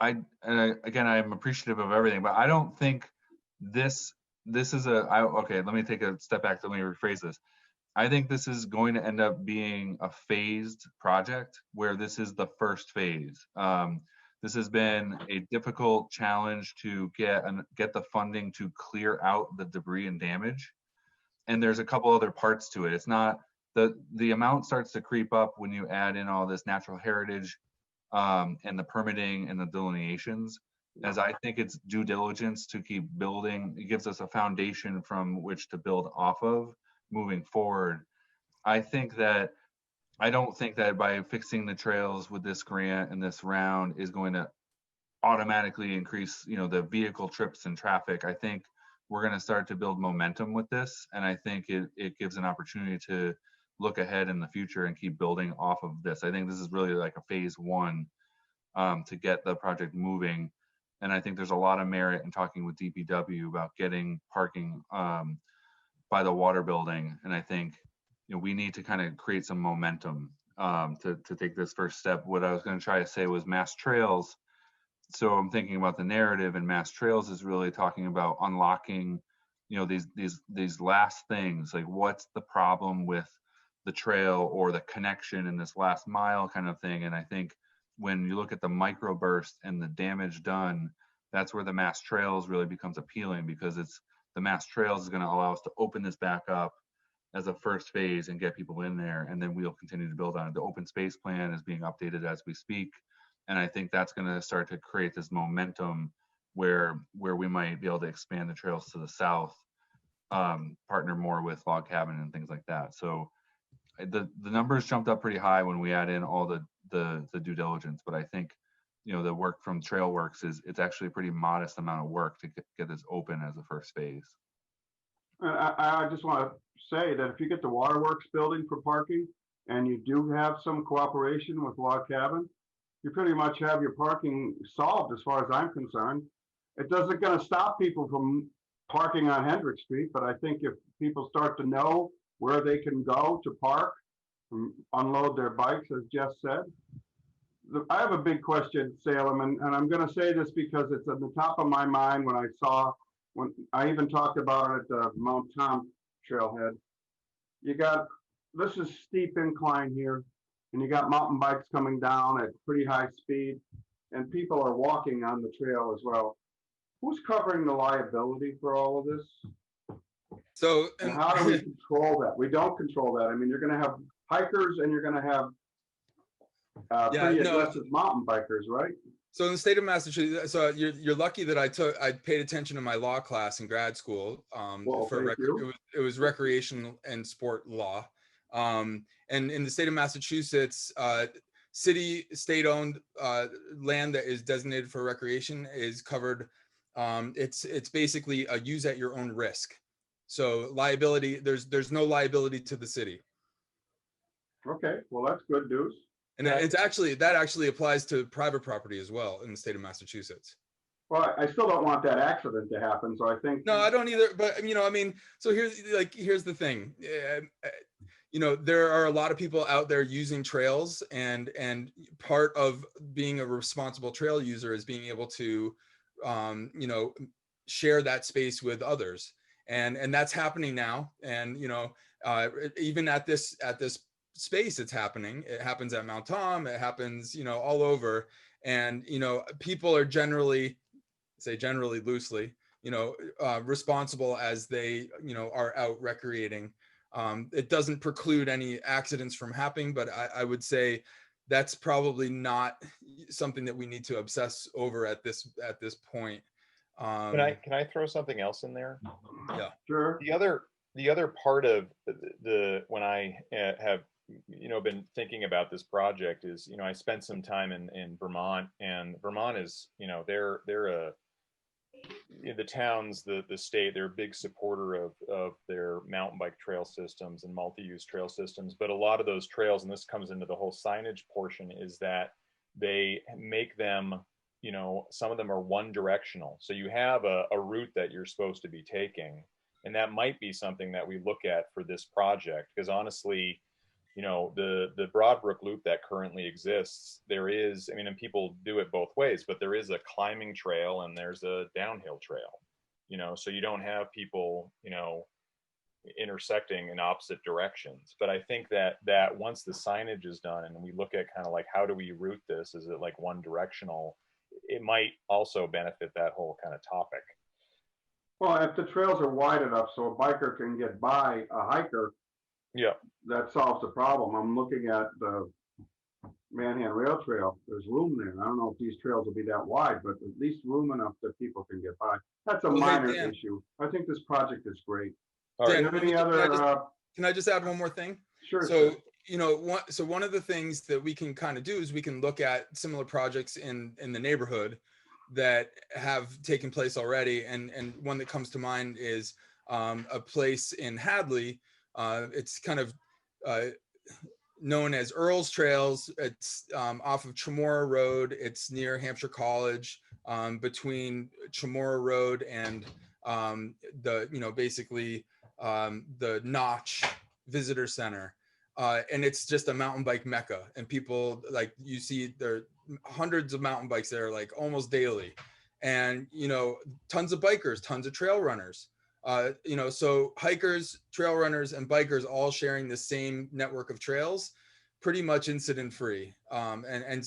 appreciative of everything, but I don't think this is okay, let me take a step back. Let me rephrase this. I think this is going to end up being a phased project where this is the first phase. This has been a difficult challenge to get the funding to clear out the debris and damage. And there's a couple other parts to it. It's not the amount starts to creep up when you add in all this natural heritage and the permitting and the delineations, as I think it's due diligence to keep building. It gives us a foundation from which to build off of moving forward. I don't think that by fixing the trails with this grant and this round is going to automatically increase, the vehicle trips and traffic. I think we're going to start to build momentum with this. And I think it gives an opportunity to look ahead in the future and keep building off of this. I think this is really like a phase one to get the project moving. And I think there's a lot of merit in talking with DPW about getting parking by the water building. And I think we need to kind of create some momentum to take this first step. What I was going to try to say was mass trails. So I'm thinking about the narrative, and mass trails is really talking about unlocking, these last things, like what's the problem with the trail or the connection in this last mile kind of thing. And I think when you look at the microburst and the damage done, that's where the mass trails really becomes appealing, because the mass trails is going to allow us to open this back up as a first phase and get people in there, and then we'll continue to build on it. The open space plan is being updated as we speak, and I think that's going to start to create this momentum where we might be able to expand the trails to the south, partner more with log cabin and things like that. So the numbers jumped up pretty high when we add in all the due diligence, but I think, you know, the work from Trailworks it's actually a pretty modest amount of work to get this open as a first phase. I just want to say that if you get the waterworks building for parking and you do have some cooperation with log cabin, you pretty much have your parking solved as far as I'm concerned. It doesn't going to stop people from parking on Hendrick Street, but I think if people start to know where they can go to park, unload their bikes, as Jeff said. I have a big question, Salem, and I'm going to say this because it's on the top of my mind when I even talked about it at the Mount Tom trailhead. This is steep incline here, and you got mountain bikes coming down at pretty high speed, and people are walking on the trail as well. Who's covering the liability for all of this? So, and how do we control that? We don't control that. I mean, you're going to have hikers and you're going to have pretty aggressive mountain bikers, right? So in the state of Massachusetts, so you're lucky that I paid attention to my law class in grad school. It was recreation and sport law. And in the state of Massachusetts, city state-owned land that is designated for recreation is covered. It's basically a use at your own risk. So liability, there's no liability to the city. Okay, well, that's good news. And that actually applies to private property as well in the state of Massachusetts. Well, I still don't want that accident to happen, so I think. No, I don't either. But you know, I mean, so here's the thing. You know, there are a lot of people out there using trails, and part of being a responsible trail user is being able to, you know, share that space with others, and that's happening now. And you know, even at this space, it's happening. It happens at Mount Tom. It happens, you know, all over. And you know, people are generally loosely, you know, responsible as they, you know, are out recreating. It doesn't preclude any accidents from happening, but I would say that's probably not something that we need to obsess over at this point. Can I throw something else in there? Yeah, sure. The other part of when I have, you know, been thinking about this project is, you know, I spent some time in Vermont, and Vermont is, you know, they're the towns, the state, they're a big supporter of their mountain bike trail systems and multi-use trail systems. But a lot of those trails, and this comes into the whole signage portion, is that they make them, you know, some of them are one directional. So you have a route that you're supposed to be taking, and that might be something that we look at for this project, because honestly, you know, the Broadbrook Loop that currently exists, there is, I mean, and people do it both ways, but there is a climbing trail and there's a downhill trail, you know, so you don't have people, you know, intersecting in opposite directions. But I think that once the signage is done and we look at kind of like, how do we route this? Is it like one directional? It might also benefit that whole kind of topic. Well, if the trails are wide enough so a biker can get by a hiker, yeah, that solves the problem. I'm looking at the Manhan Rail Trail. There's room there. I don't know if these trails will be that wide, but at least room enough that people can get by. That's a minor issue. I think this project is great. Dan, can I just add one more thing? Sure. So, you know, one of the things that we can kind of do is we can look at similar projects in the neighborhood that have taken place already. And one that comes to mind is a place in Hadley. It's kind of known as Earl's Trails. It's off of Chamorro Road. It's near Hampshire College, between Chamorro Road and the, you know, basically the Notch Visitor Center. And it's just a mountain bike mecca. And people, like, you see there are hundreds of mountain bikes there, like almost daily. And, you know, tons of bikers, tons of trail runners. You know, so hikers, trail runners, and bikers all sharing the same network of trails, pretty much incident free. And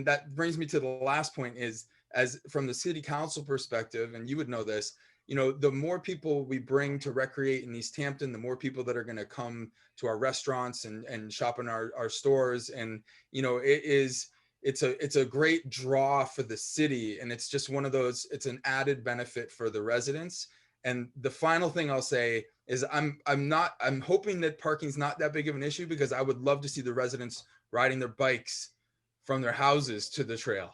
that brings me to the last point is, as from the city council perspective, and you would know this, you know, the more people we bring to recreate in Easthampton, the more people that are going to come to our restaurants and shop in our stores. And, you know, it's a great draw for the city. And it's just one of those, it's an added benefit for the residents. And the final thing I'll say is I'm hoping that parking's not that big of an issue, because I would love to see the residents riding their bikes from their houses to the trail,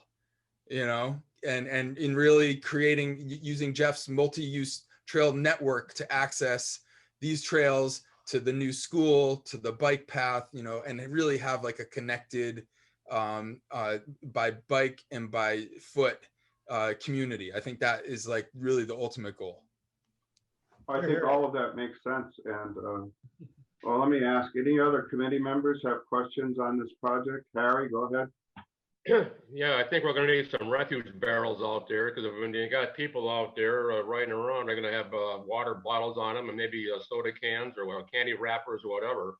you know, and in really using Jeff's multi-use trail network to access these trails to the new school, to the bike path, you know, and really have like a connected by bike and by foot community. I think that is like really the ultimate goal. I think all of that makes sense. And well, let me ask, any other committee members have questions on this project? Harry, go ahead. Yeah, I think we're gonna need some refuge barrels out there, because when you got people out there riding around, they're gonna have water bottles on them and maybe soda cans or candy wrappers or whatever.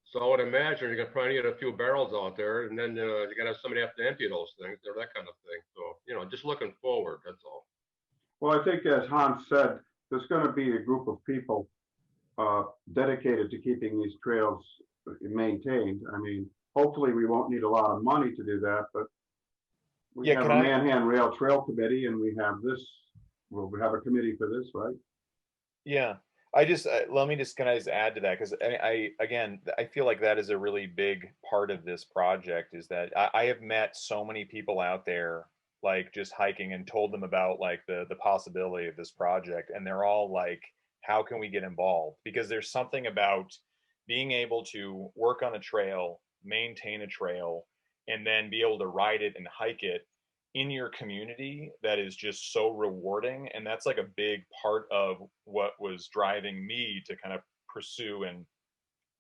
So I would imagine you're gonna probably need a few barrels out there, and then you gotta have somebody have to empty those things or that kind of thing. So, you know, just looking forward, that's all. Well, I think as Hans said, there's going to be a group of people dedicated to keeping these trails maintained. I mean, hopefully we won't need a lot of money to do that, but we have a Manhan Rail Trail Committee, and we have this, well, we have a committee for this, right? Yeah, I just let me just add to that, because I feel like that is a really big part of this project, is that I have met so many people out there like just hiking and told them about like the possibility of this project, and they're all like, how can we get involved? Because there's something about being able to work on a trail, maintain a trail, and then be able to ride it and hike it in your community that is just so rewarding. And that's like a big part of what was driving me to kind of pursue and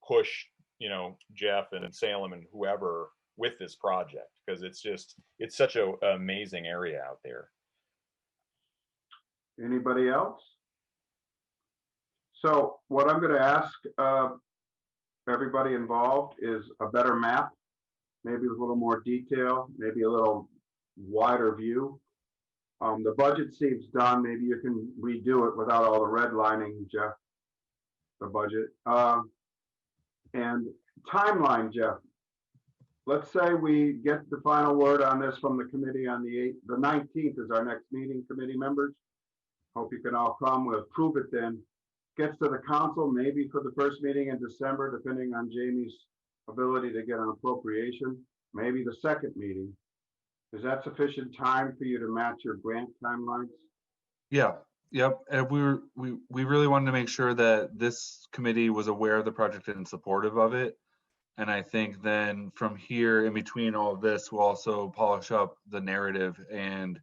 push, you know, Jeff and Salem and whoever with this project, because it's such an amazing area out there. Anybody else? So what I'm going to ask everybody involved is a better map, maybe with a little more detail, maybe a little wider view. The budget seems done. Maybe you can redo it without all the redlining, Jeff, the budget. And timeline, Jeff. Let's say we get the final word on this from the committee on the 19th is our next meeting, committee members. Hope you can all come. We'll approve it then. Gets to the council maybe for the first meeting in December, depending on Jamie's ability to get an appropriation, maybe the second meeting. Is that sufficient time for you to match your grant timelines? Yeah, yep. And we really wanted to make sure that this committee was aware of the project and supportive of it. And I think then from here, in between all of this, we'll also polish up the narrative. And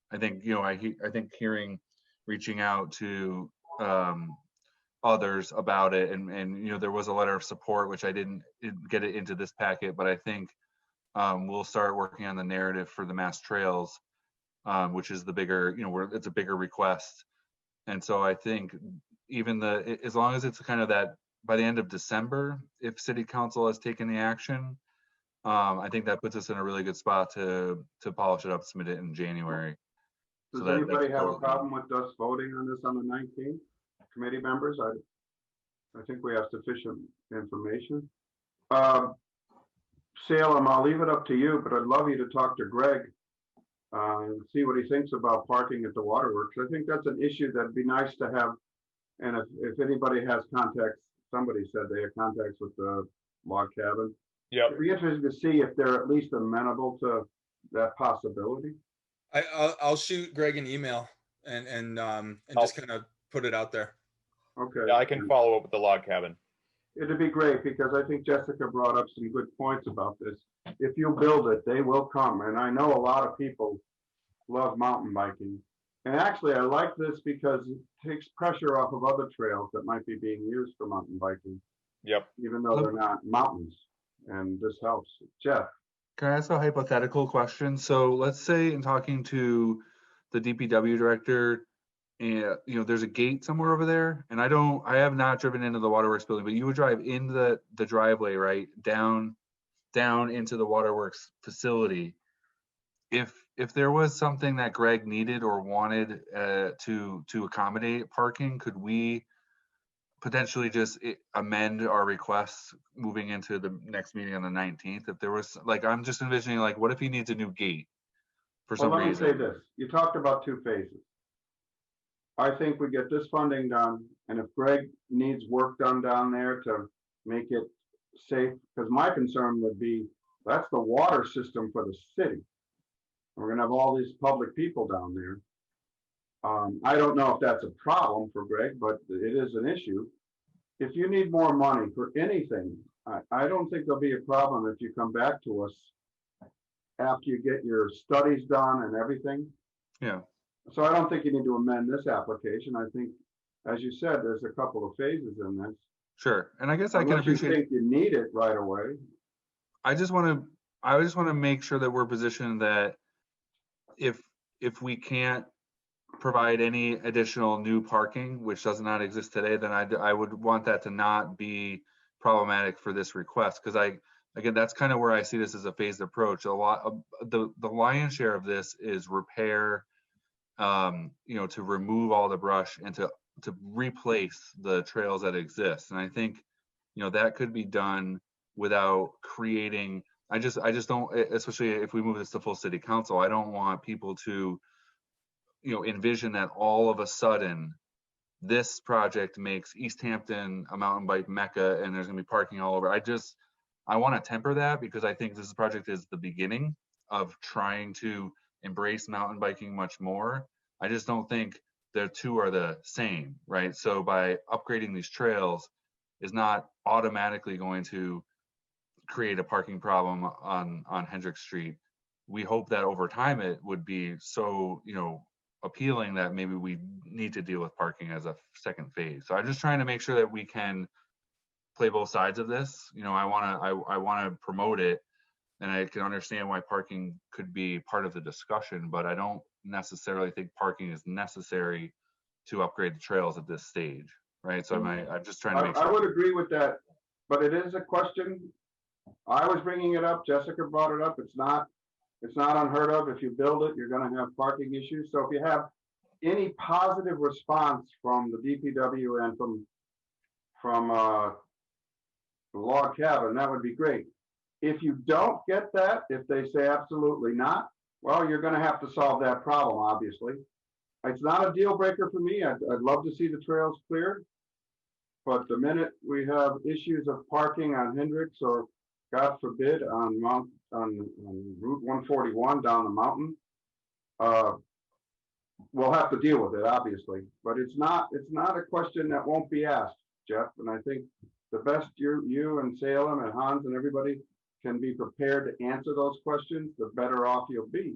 I think, you know, I think reaching out to others about it, and you know, there was a letter of support, which I didn't get it into this packet, but I think we'll start working on the narrative for the mass trails, which is the bigger, you know, where it's a bigger request. And so I think even as long as it's kind of that by the end of December, if city council has taken the action, I think that puts us in a really good spot to polish it up, submit it in January. Does anybody have a problem with us voting on this on the 19th? Committee members, I think we have sufficient information. Salem, I'll leave it up to you, but I'd love you to talk to Greg and see what he thinks about parking at the waterworks. I think that's an issue that'd be nice to have. And if anybody has contacts, somebody said they have contacts with the log cabin. Yeah, it'd be interesting to see if they're at least amenable to that possibility. I'll shoot Greg an email and just kind of put it out there. Okay. Yeah, I can follow up with the log cabin. It'd be great, because I think Jessica brought up some good points about this. If you build it, they will come. And I know a lot of people love mountain biking. And actually, I like this because it takes pressure off of other trails that might be being used for mountain biking. Yep. Even though they're not mountains. And this helps. Jeff. Can I ask a hypothetical question? So let's say in talking to the DPW director, and you know, there's a gate somewhere over there, and I have not driven into the waterworks building, but you would drive in the driveway, right, down into the waterworks facility, if there was something that Greg needed or wanted to accommodate parking, could we potentially just amend our requests moving into the next meeting on the 19th? If there was, like, I'm just envisioning, like, what if he needs a new gate for Well, some let me say reason? this. You talked about 2 phases. I think we get this funding done, and if Greg needs work done down there to make it safe, because my concern would be, that's the water system for the city. We're gonna have all these public people down there. I don't know if that's a problem for Greg, but it is an issue. If you need more money for anything, I don't think there'll be a problem if you come back to us after you get your studies done and everything. Yeah. So I don't think you need to amend this application. I think, as you said, there's a couple of phases in this. Sure. And I guess I can Unless you appreciate, think you need it right away. I just want to make sure that we're positioned that if we can't provide any additional new parking, which does not exist today, then I would want that to not be problematic for this request. Because again, that's kind of where I see this as a phased approach. A lot of the lion's share of this is repair, to remove all the brush and to replace the trails that exist. And I think, that could be done without creating, I just don't, especially if we move this to full city council, I don't want people to, envision that all of a sudden this project makes Easthampton a mountain bike mecca and there's gonna be parking all over. I want to temper that, because I think this project is the beginning of trying to embrace mountain biking much more. I just don't think the two are the same, right? So by upgrading these trails is not automatically going to create a parking problem on Hendrick Street. We hope that over time it would be so, appealing that maybe we need to deal with parking as a second phase. So I'm just trying to make sure that we can play both sides of this. I want to promote it, and I can understand why parking could be part of the discussion, but I don't necessarily think parking is necessary to upgrade the trails at this stage, right? So I'm just trying to make sure. I would agree with that, but it is a question. I was bringing it up. Jessica brought it up. It's not unheard of. If you build it, you're going to have parking issues. So if you have any positive response from the DPW and from the log cabin, that would be great. If you don't get that, if they say absolutely not, well, you're going to have to solve that problem, obviously. It's not a deal breaker for me. I'd love to see the trails cleared. But the minute we have issues of parking on Hendricks, or God forbid on Route 141 down the mountain, we'll have to deal with it, obviously. But it's not a question that won't be asked, Jeff. And I think the best you and Salem and Hans and everybody can be prepared to answer those questions, the better off you'll be.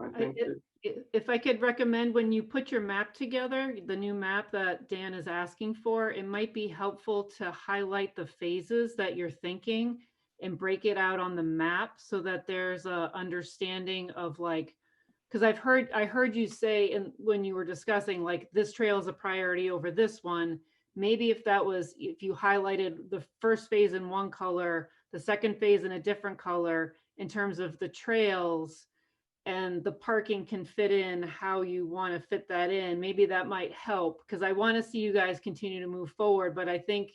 I think if I could recommend, when you put your map together, the new map that Dan is asking for, it might be helpful to highlight the phases that you're thinking and break it out on the map, so that there's a understanding of, like, because I heard you say, when you were discussing, like, this trail is a priority over this one. Maybe if you highlighted the first phase in one color, the second phase in a different color, in terms of the trails, and the parking can fit in how you want to fit that in, maybe that might help, because I want to see you guys continue to move forward. But I think,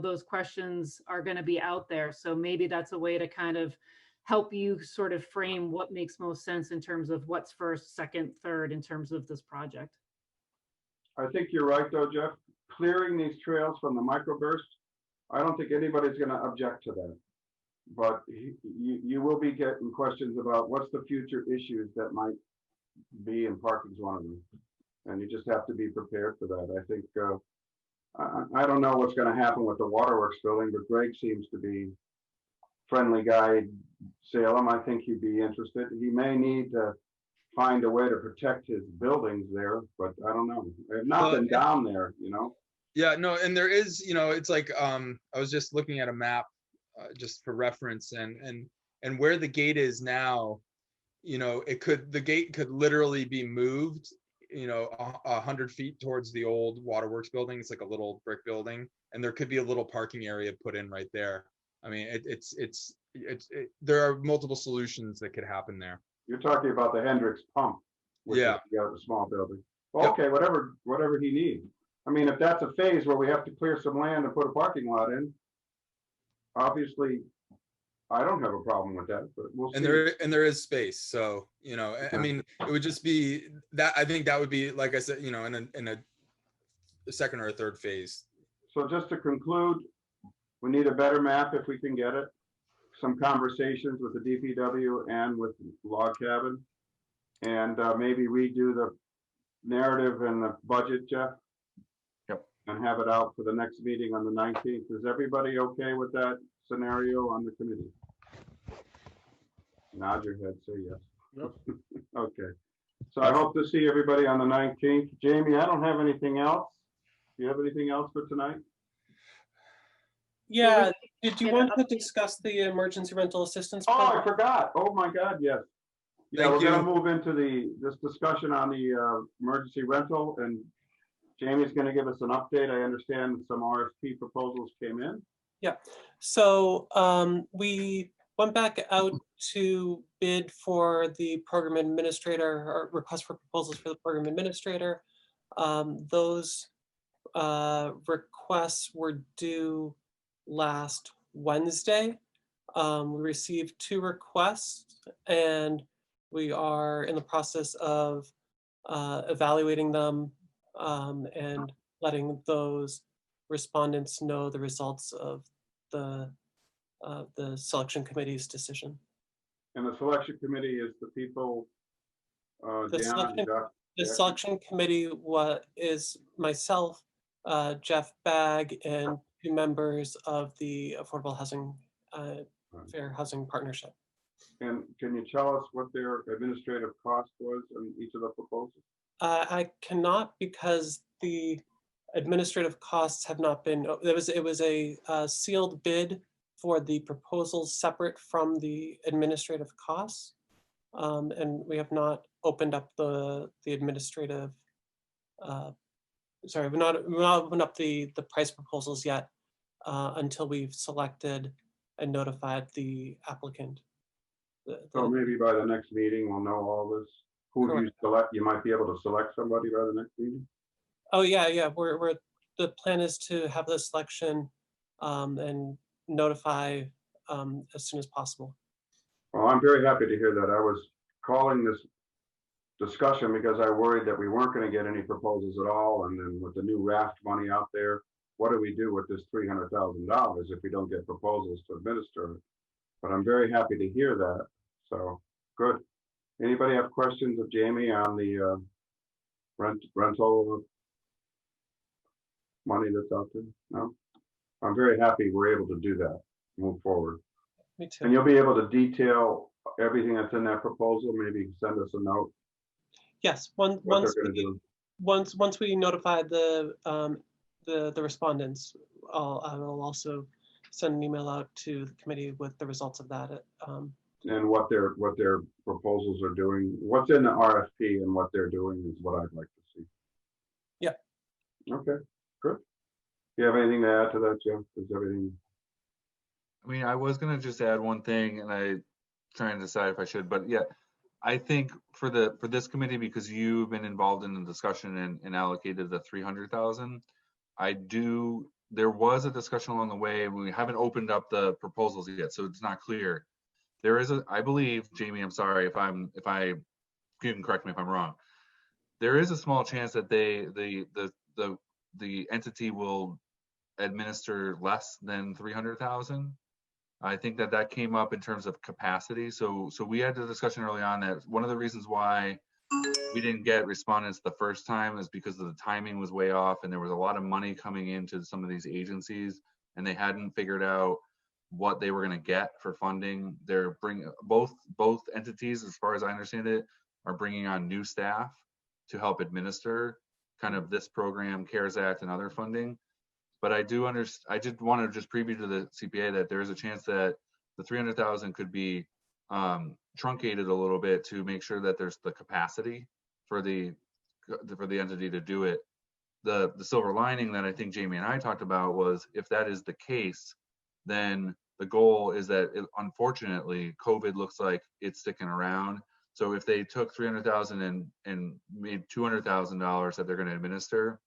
those questions are going to be out there. So maybe that's a way to kind of help you sort of frame what makes most sense in terms of what's first, second, third, in terms of this project. I think you're right, though, Jeff. Clearing these trails from the microburst, I don't think anybody's going to object to that. But you will be getting questions about what's the future issues that might be, and parking's one of them. And you just have to be prepared for that. I think, I don't know what's going to happen with the waterworks building, but Greg seems to be friendly guy. Salem, I think he'd be interested. He may need to find a way to protect his buildings there, but I don't know. I've not been down there, Yeah, no, and there is, it's like, I was just looking at a map just for reference, and where the gate is now, the gate could literally be moved, 100 feet towards the old waterworks building. It's like a little brick building, and there could be a little parking area put in right there. I mean, there are multiple solutions that could happen there. You're talking about the Hendricks pump. Which Yeah. is the small building. Well, Yep. okay, whatever he needs. I mean, if that's a phase where we have to clear some land and put a parking lot in, obviously, I don't have a problem with that, but we'll And see. there is space. So, you know, I mean, it would just be that, I think that would be, like I said, you know, in a second or a third phase. So just to conclude, we need a better map if we can get it. Some conversations with the DPW and with Log Cabin. And maybe redo the narrative and the budget, Jeff? Yep. And have it out for the next meeting on the 19th. Is everybody okay with that scenario on the committee? Nod your head, say yes. Yep. Okay. So I hope to see everybody on the 19th. Jamie, I don't have anything else. Do you have anything else for tonight? Yeah, did you want to discuss the emergency rental assistance? Oh, program? I forgot. Oh my God, yes. Yeah, Thank we're gonna you. move into this discussion on the emergency rental, and Jamie's gonna give us an update. I understand some RFP proposals came in. So we went back out to bid for the program administrator, or request for proposals for the program administrator. Those requests were due last Wednesday. We received 2 requests, and we are in the process of evaluating them and letting those respondents know the results of the selection committee's decision. And the selection committee is the people, The Dan selection- and Jeff. The selection committee is myself, Jeff Bagg, and 2 members of the Affordable Housing Fair Housing Partnership. And can you tell us what their administrative cost was on each of the proposals? I cannot, because the administrative costs have not been, it was a sealed bid for the proposals separate from the administrative costs. And we have not opened up the administrative, sorry, we've not opened up the price proposals yet until we've selected and notified the applicant. So maybe by the next meeting, we'll know all this. Who do you select? You might be able to select somebody by the next meeting? Oh, yeah, we're the plan is to have the selection and notify as soon as possible. Well, I'm very happy to hear that. I was calling this discussion because I worried that we weren't going to get any proposals at all. And then with the new raft money out there, what do we do with this $300,000 if we don't get proposals to administer it? But I'm very happy to hear that. So good. Anybody have questions of Jamie on the rental money that's out there? No? I'm very happy we're able to do that, move forward. Me too. And you'll be able to detail everything that's in that proposal, maybe send us a note. Yes, what once they're gonna do. once we notify the respondents, I will also send an email out to the committee with the results of that. And what their proposals are doing, what's in the RFP and what they're doing is what I'd like to see. Yeah. Okay, good. Do you have anything to add to that, Jeff? Is everything? I mean, I was gonna just add one thing, and I trying to decide if I should, but yeah, I think for this committee, because you've been involved in the discussion and allocated the 300,000, there was a discussion along the way, and we haven't opened up the proposals yet, so it's not clear. There is I believe, Jamie, I'm sorry if you can correct me if I'm wrong. There is a small chance that the entity will administer less than 300,000. I think that came up in terms of capacity. So we had the discussion early on that one of the reasons why we didn't get respondents the first time is because of the timing was way off, and there was a lot of money coming into some of these agencies, and they hadn't figured out what they were going to get for funding. They're bringing both entities, as far as I understand it, are bringing on new staff to help administer kind of this program, CARES Act, and other funding. But I did want to just preview to the CPA that there is a chance that the 300,000 could be truncated a little bit to make sure that there's the capacity for the entity to do it. The silver lining that I think Jamie and I talked about was, if that is the case, then the goal is that unfortunately COVID looks like it's sticking around, So if they took 300,000 and made $200,000 that they're going to administer,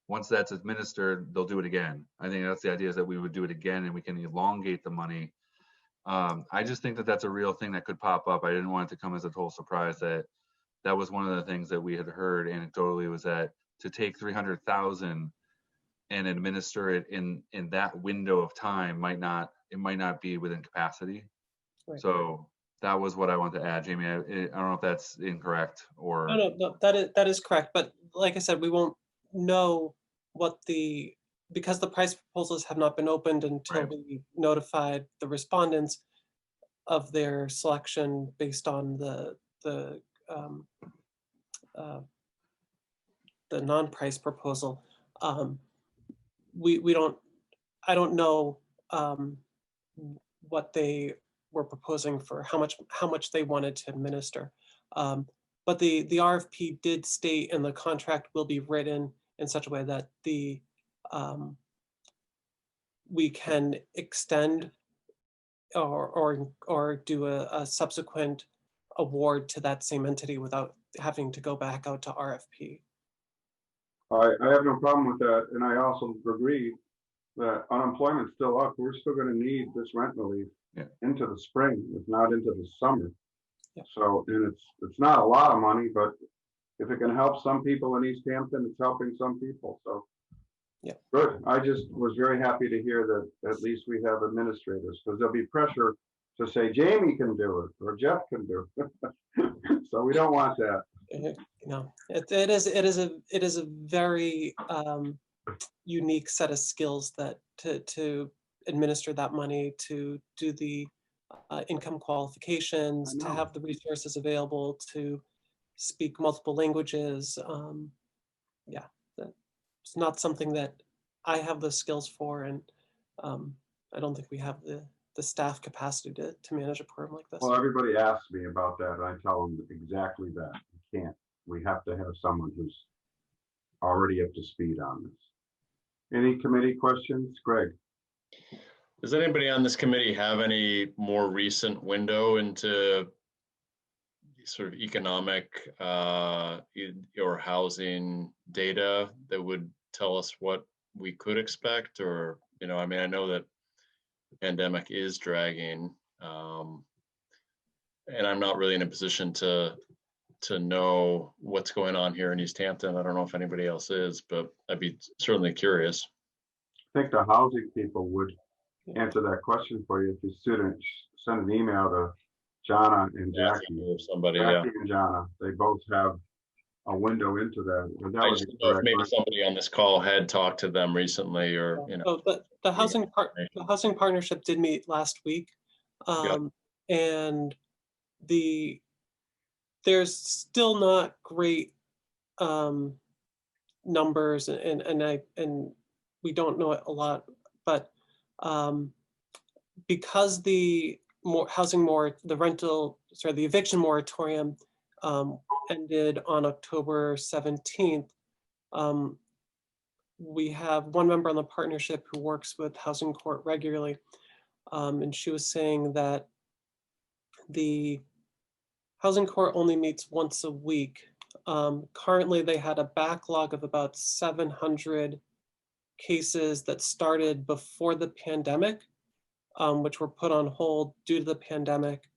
once that's administered, they'll do it again. I think that's the idea, is that we would do it again and we can elongate the money. I just think that that's a real thing that could pop up. I didn't want it to come as a total surprise that that was one of the things that we had heard anecdotally, was that to take 300,000 and administer it in that window of time might not be within capacity. Right. So that was what I want to add, Jamie. I don't know if that's incorrect or. No, that is correct. But like I said, we won't know what because the price proposals have not been opened until Right. we notified the respondents of their selection based on the non-price proposal. I don't know what they were proposing for how much they wanted to administer. But the RFP did state, and the contract will be written in such a way that we can extend or do a subsequent award to that same entity without having to go back out to RFP. I have no problem with that, and I also agree that unemployment's still up. We're still going to need this rent relief into the spring, if not into the summer. Yeah. So, and it's not a lot of money, but if it can help some people in Easthampton, it's helping some people. So, yeah, good. I just was very happy to hear that at least we have administrators, because there'll be pressure to say Jamie can do it or Jeff can do it. So we don't want that. No, it is a very unique set of skills that to administer that money, to do the income qualifications, to have the resources available to speak multiple languages. Yeah, it's not something that I have the skills for, and I don't think we have the staff capacity to manage a program like this. Well, everybody asks me about that, and I tell them exactly that. We can't. We have to have someone who's already up to speed on this. Any committee questions? Greg? Does anybody on this committee have any more recent window into sort of economic or housing data that would tell us what we could expect? Or, you know, I mean, I know that the pandemic is dragging, and I'm not really in a position to know what's going on here in Easthampton. I don't know if anybody else is, but I'd be certainly curious. I think the housing people would answer that question for you if you send an email to Jana and Jackie. Or somebody, Jackie and Jana, they both have a window into that. I just don't know if maybe somebody on this call had talked to them recently, or you know. So the housing partnership did meet last week, and there's still not great numbers, and we don't know a lot, but because the eviction moratorium ended on October 17th, we have one member on the partnership who works with Housing Court regularly, and she was saying that the Housing Court only meets once a week. Currently, they had a backlog of about 700 cases that started before the pandemic, which were put on hold due to the pandemic.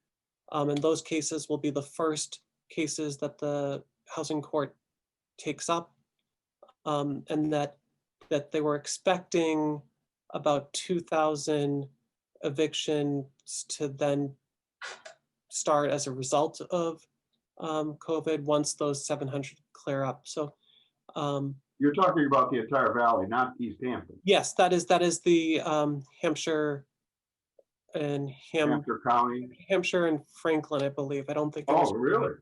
And those cases will be the first cases that the Housing Court takes up, and that they were expecting about 2,000 evictions to then start as a result of COVID once those 700 clear up. So you're talking about the entire valley, not Easthampton. yes, that is the Hampshire and Hampshire County, Hampshire and Franklin, I believe. I don't think. Oh, really?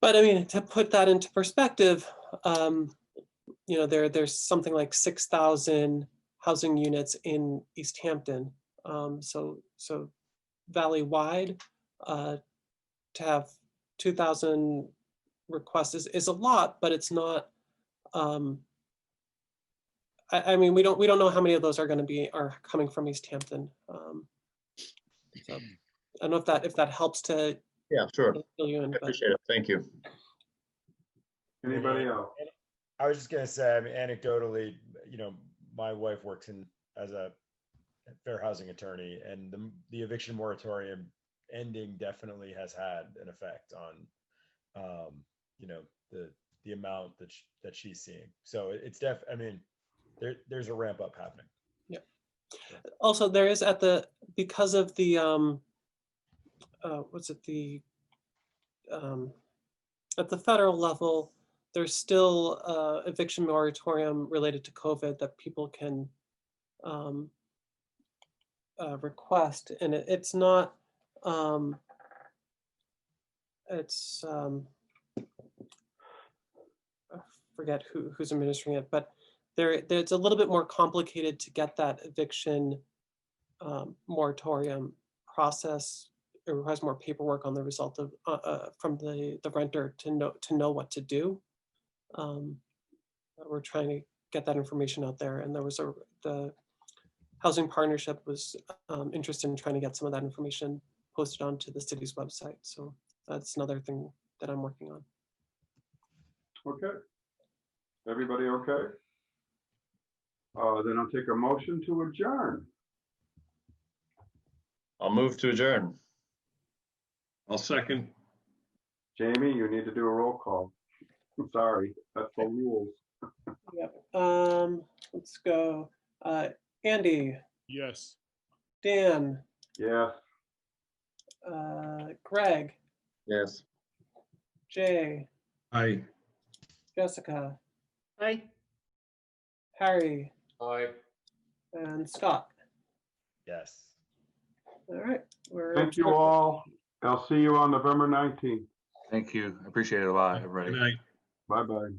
But I mean, to put that into perspective, you know, there's something like 6,000 housing units in Easthampton. So valley-wide, to have 2,000 requests is a lot, but it's not. I mean, we don't know how many of those are coming from Easthampton. So I don't know if that helps to Yeah, sure. fill you in, I but appreciate it. Thank you. Anybody else? I was just gonna say, I mean, anecdotally, you know, my wife works as a fair housing attorney, and the eviction moratorium ending definitely has had an effect on, you know, the amount that she's seeing. So it's I mean, there's a ramp up happening. yeah. Also, there is because of the at the federal level, there's still eviction moratorium related to COVID that people can request, and it's not I forget who's administering it, but it's a little bit more complicated to get that eviction moratorium process. It requires more paperwork on the result of from the renter to know what to do. We're trying to get that information out there, and there was the Housing Partnership was interested in trying to get some of that information posted onto the city's website. So that's another thing that I'm working on. Okay. Everybody okay? Then I'll take a motion to adjourn. I'll move to adjourn. I'll second. Jamie, you need to do a roll call. I'm sorry, that's the rules. Yep. Let's go. Andy. Yes. Dan. Yes. Greg. Yes. Jay. Aye. Jessica. Bye. Harry. Aye. And Scott. Yes. All right. Thank you all. I'll see you on November 19th. Thank you. I appreciate it a lot, everybody. Good night. Bye-bye.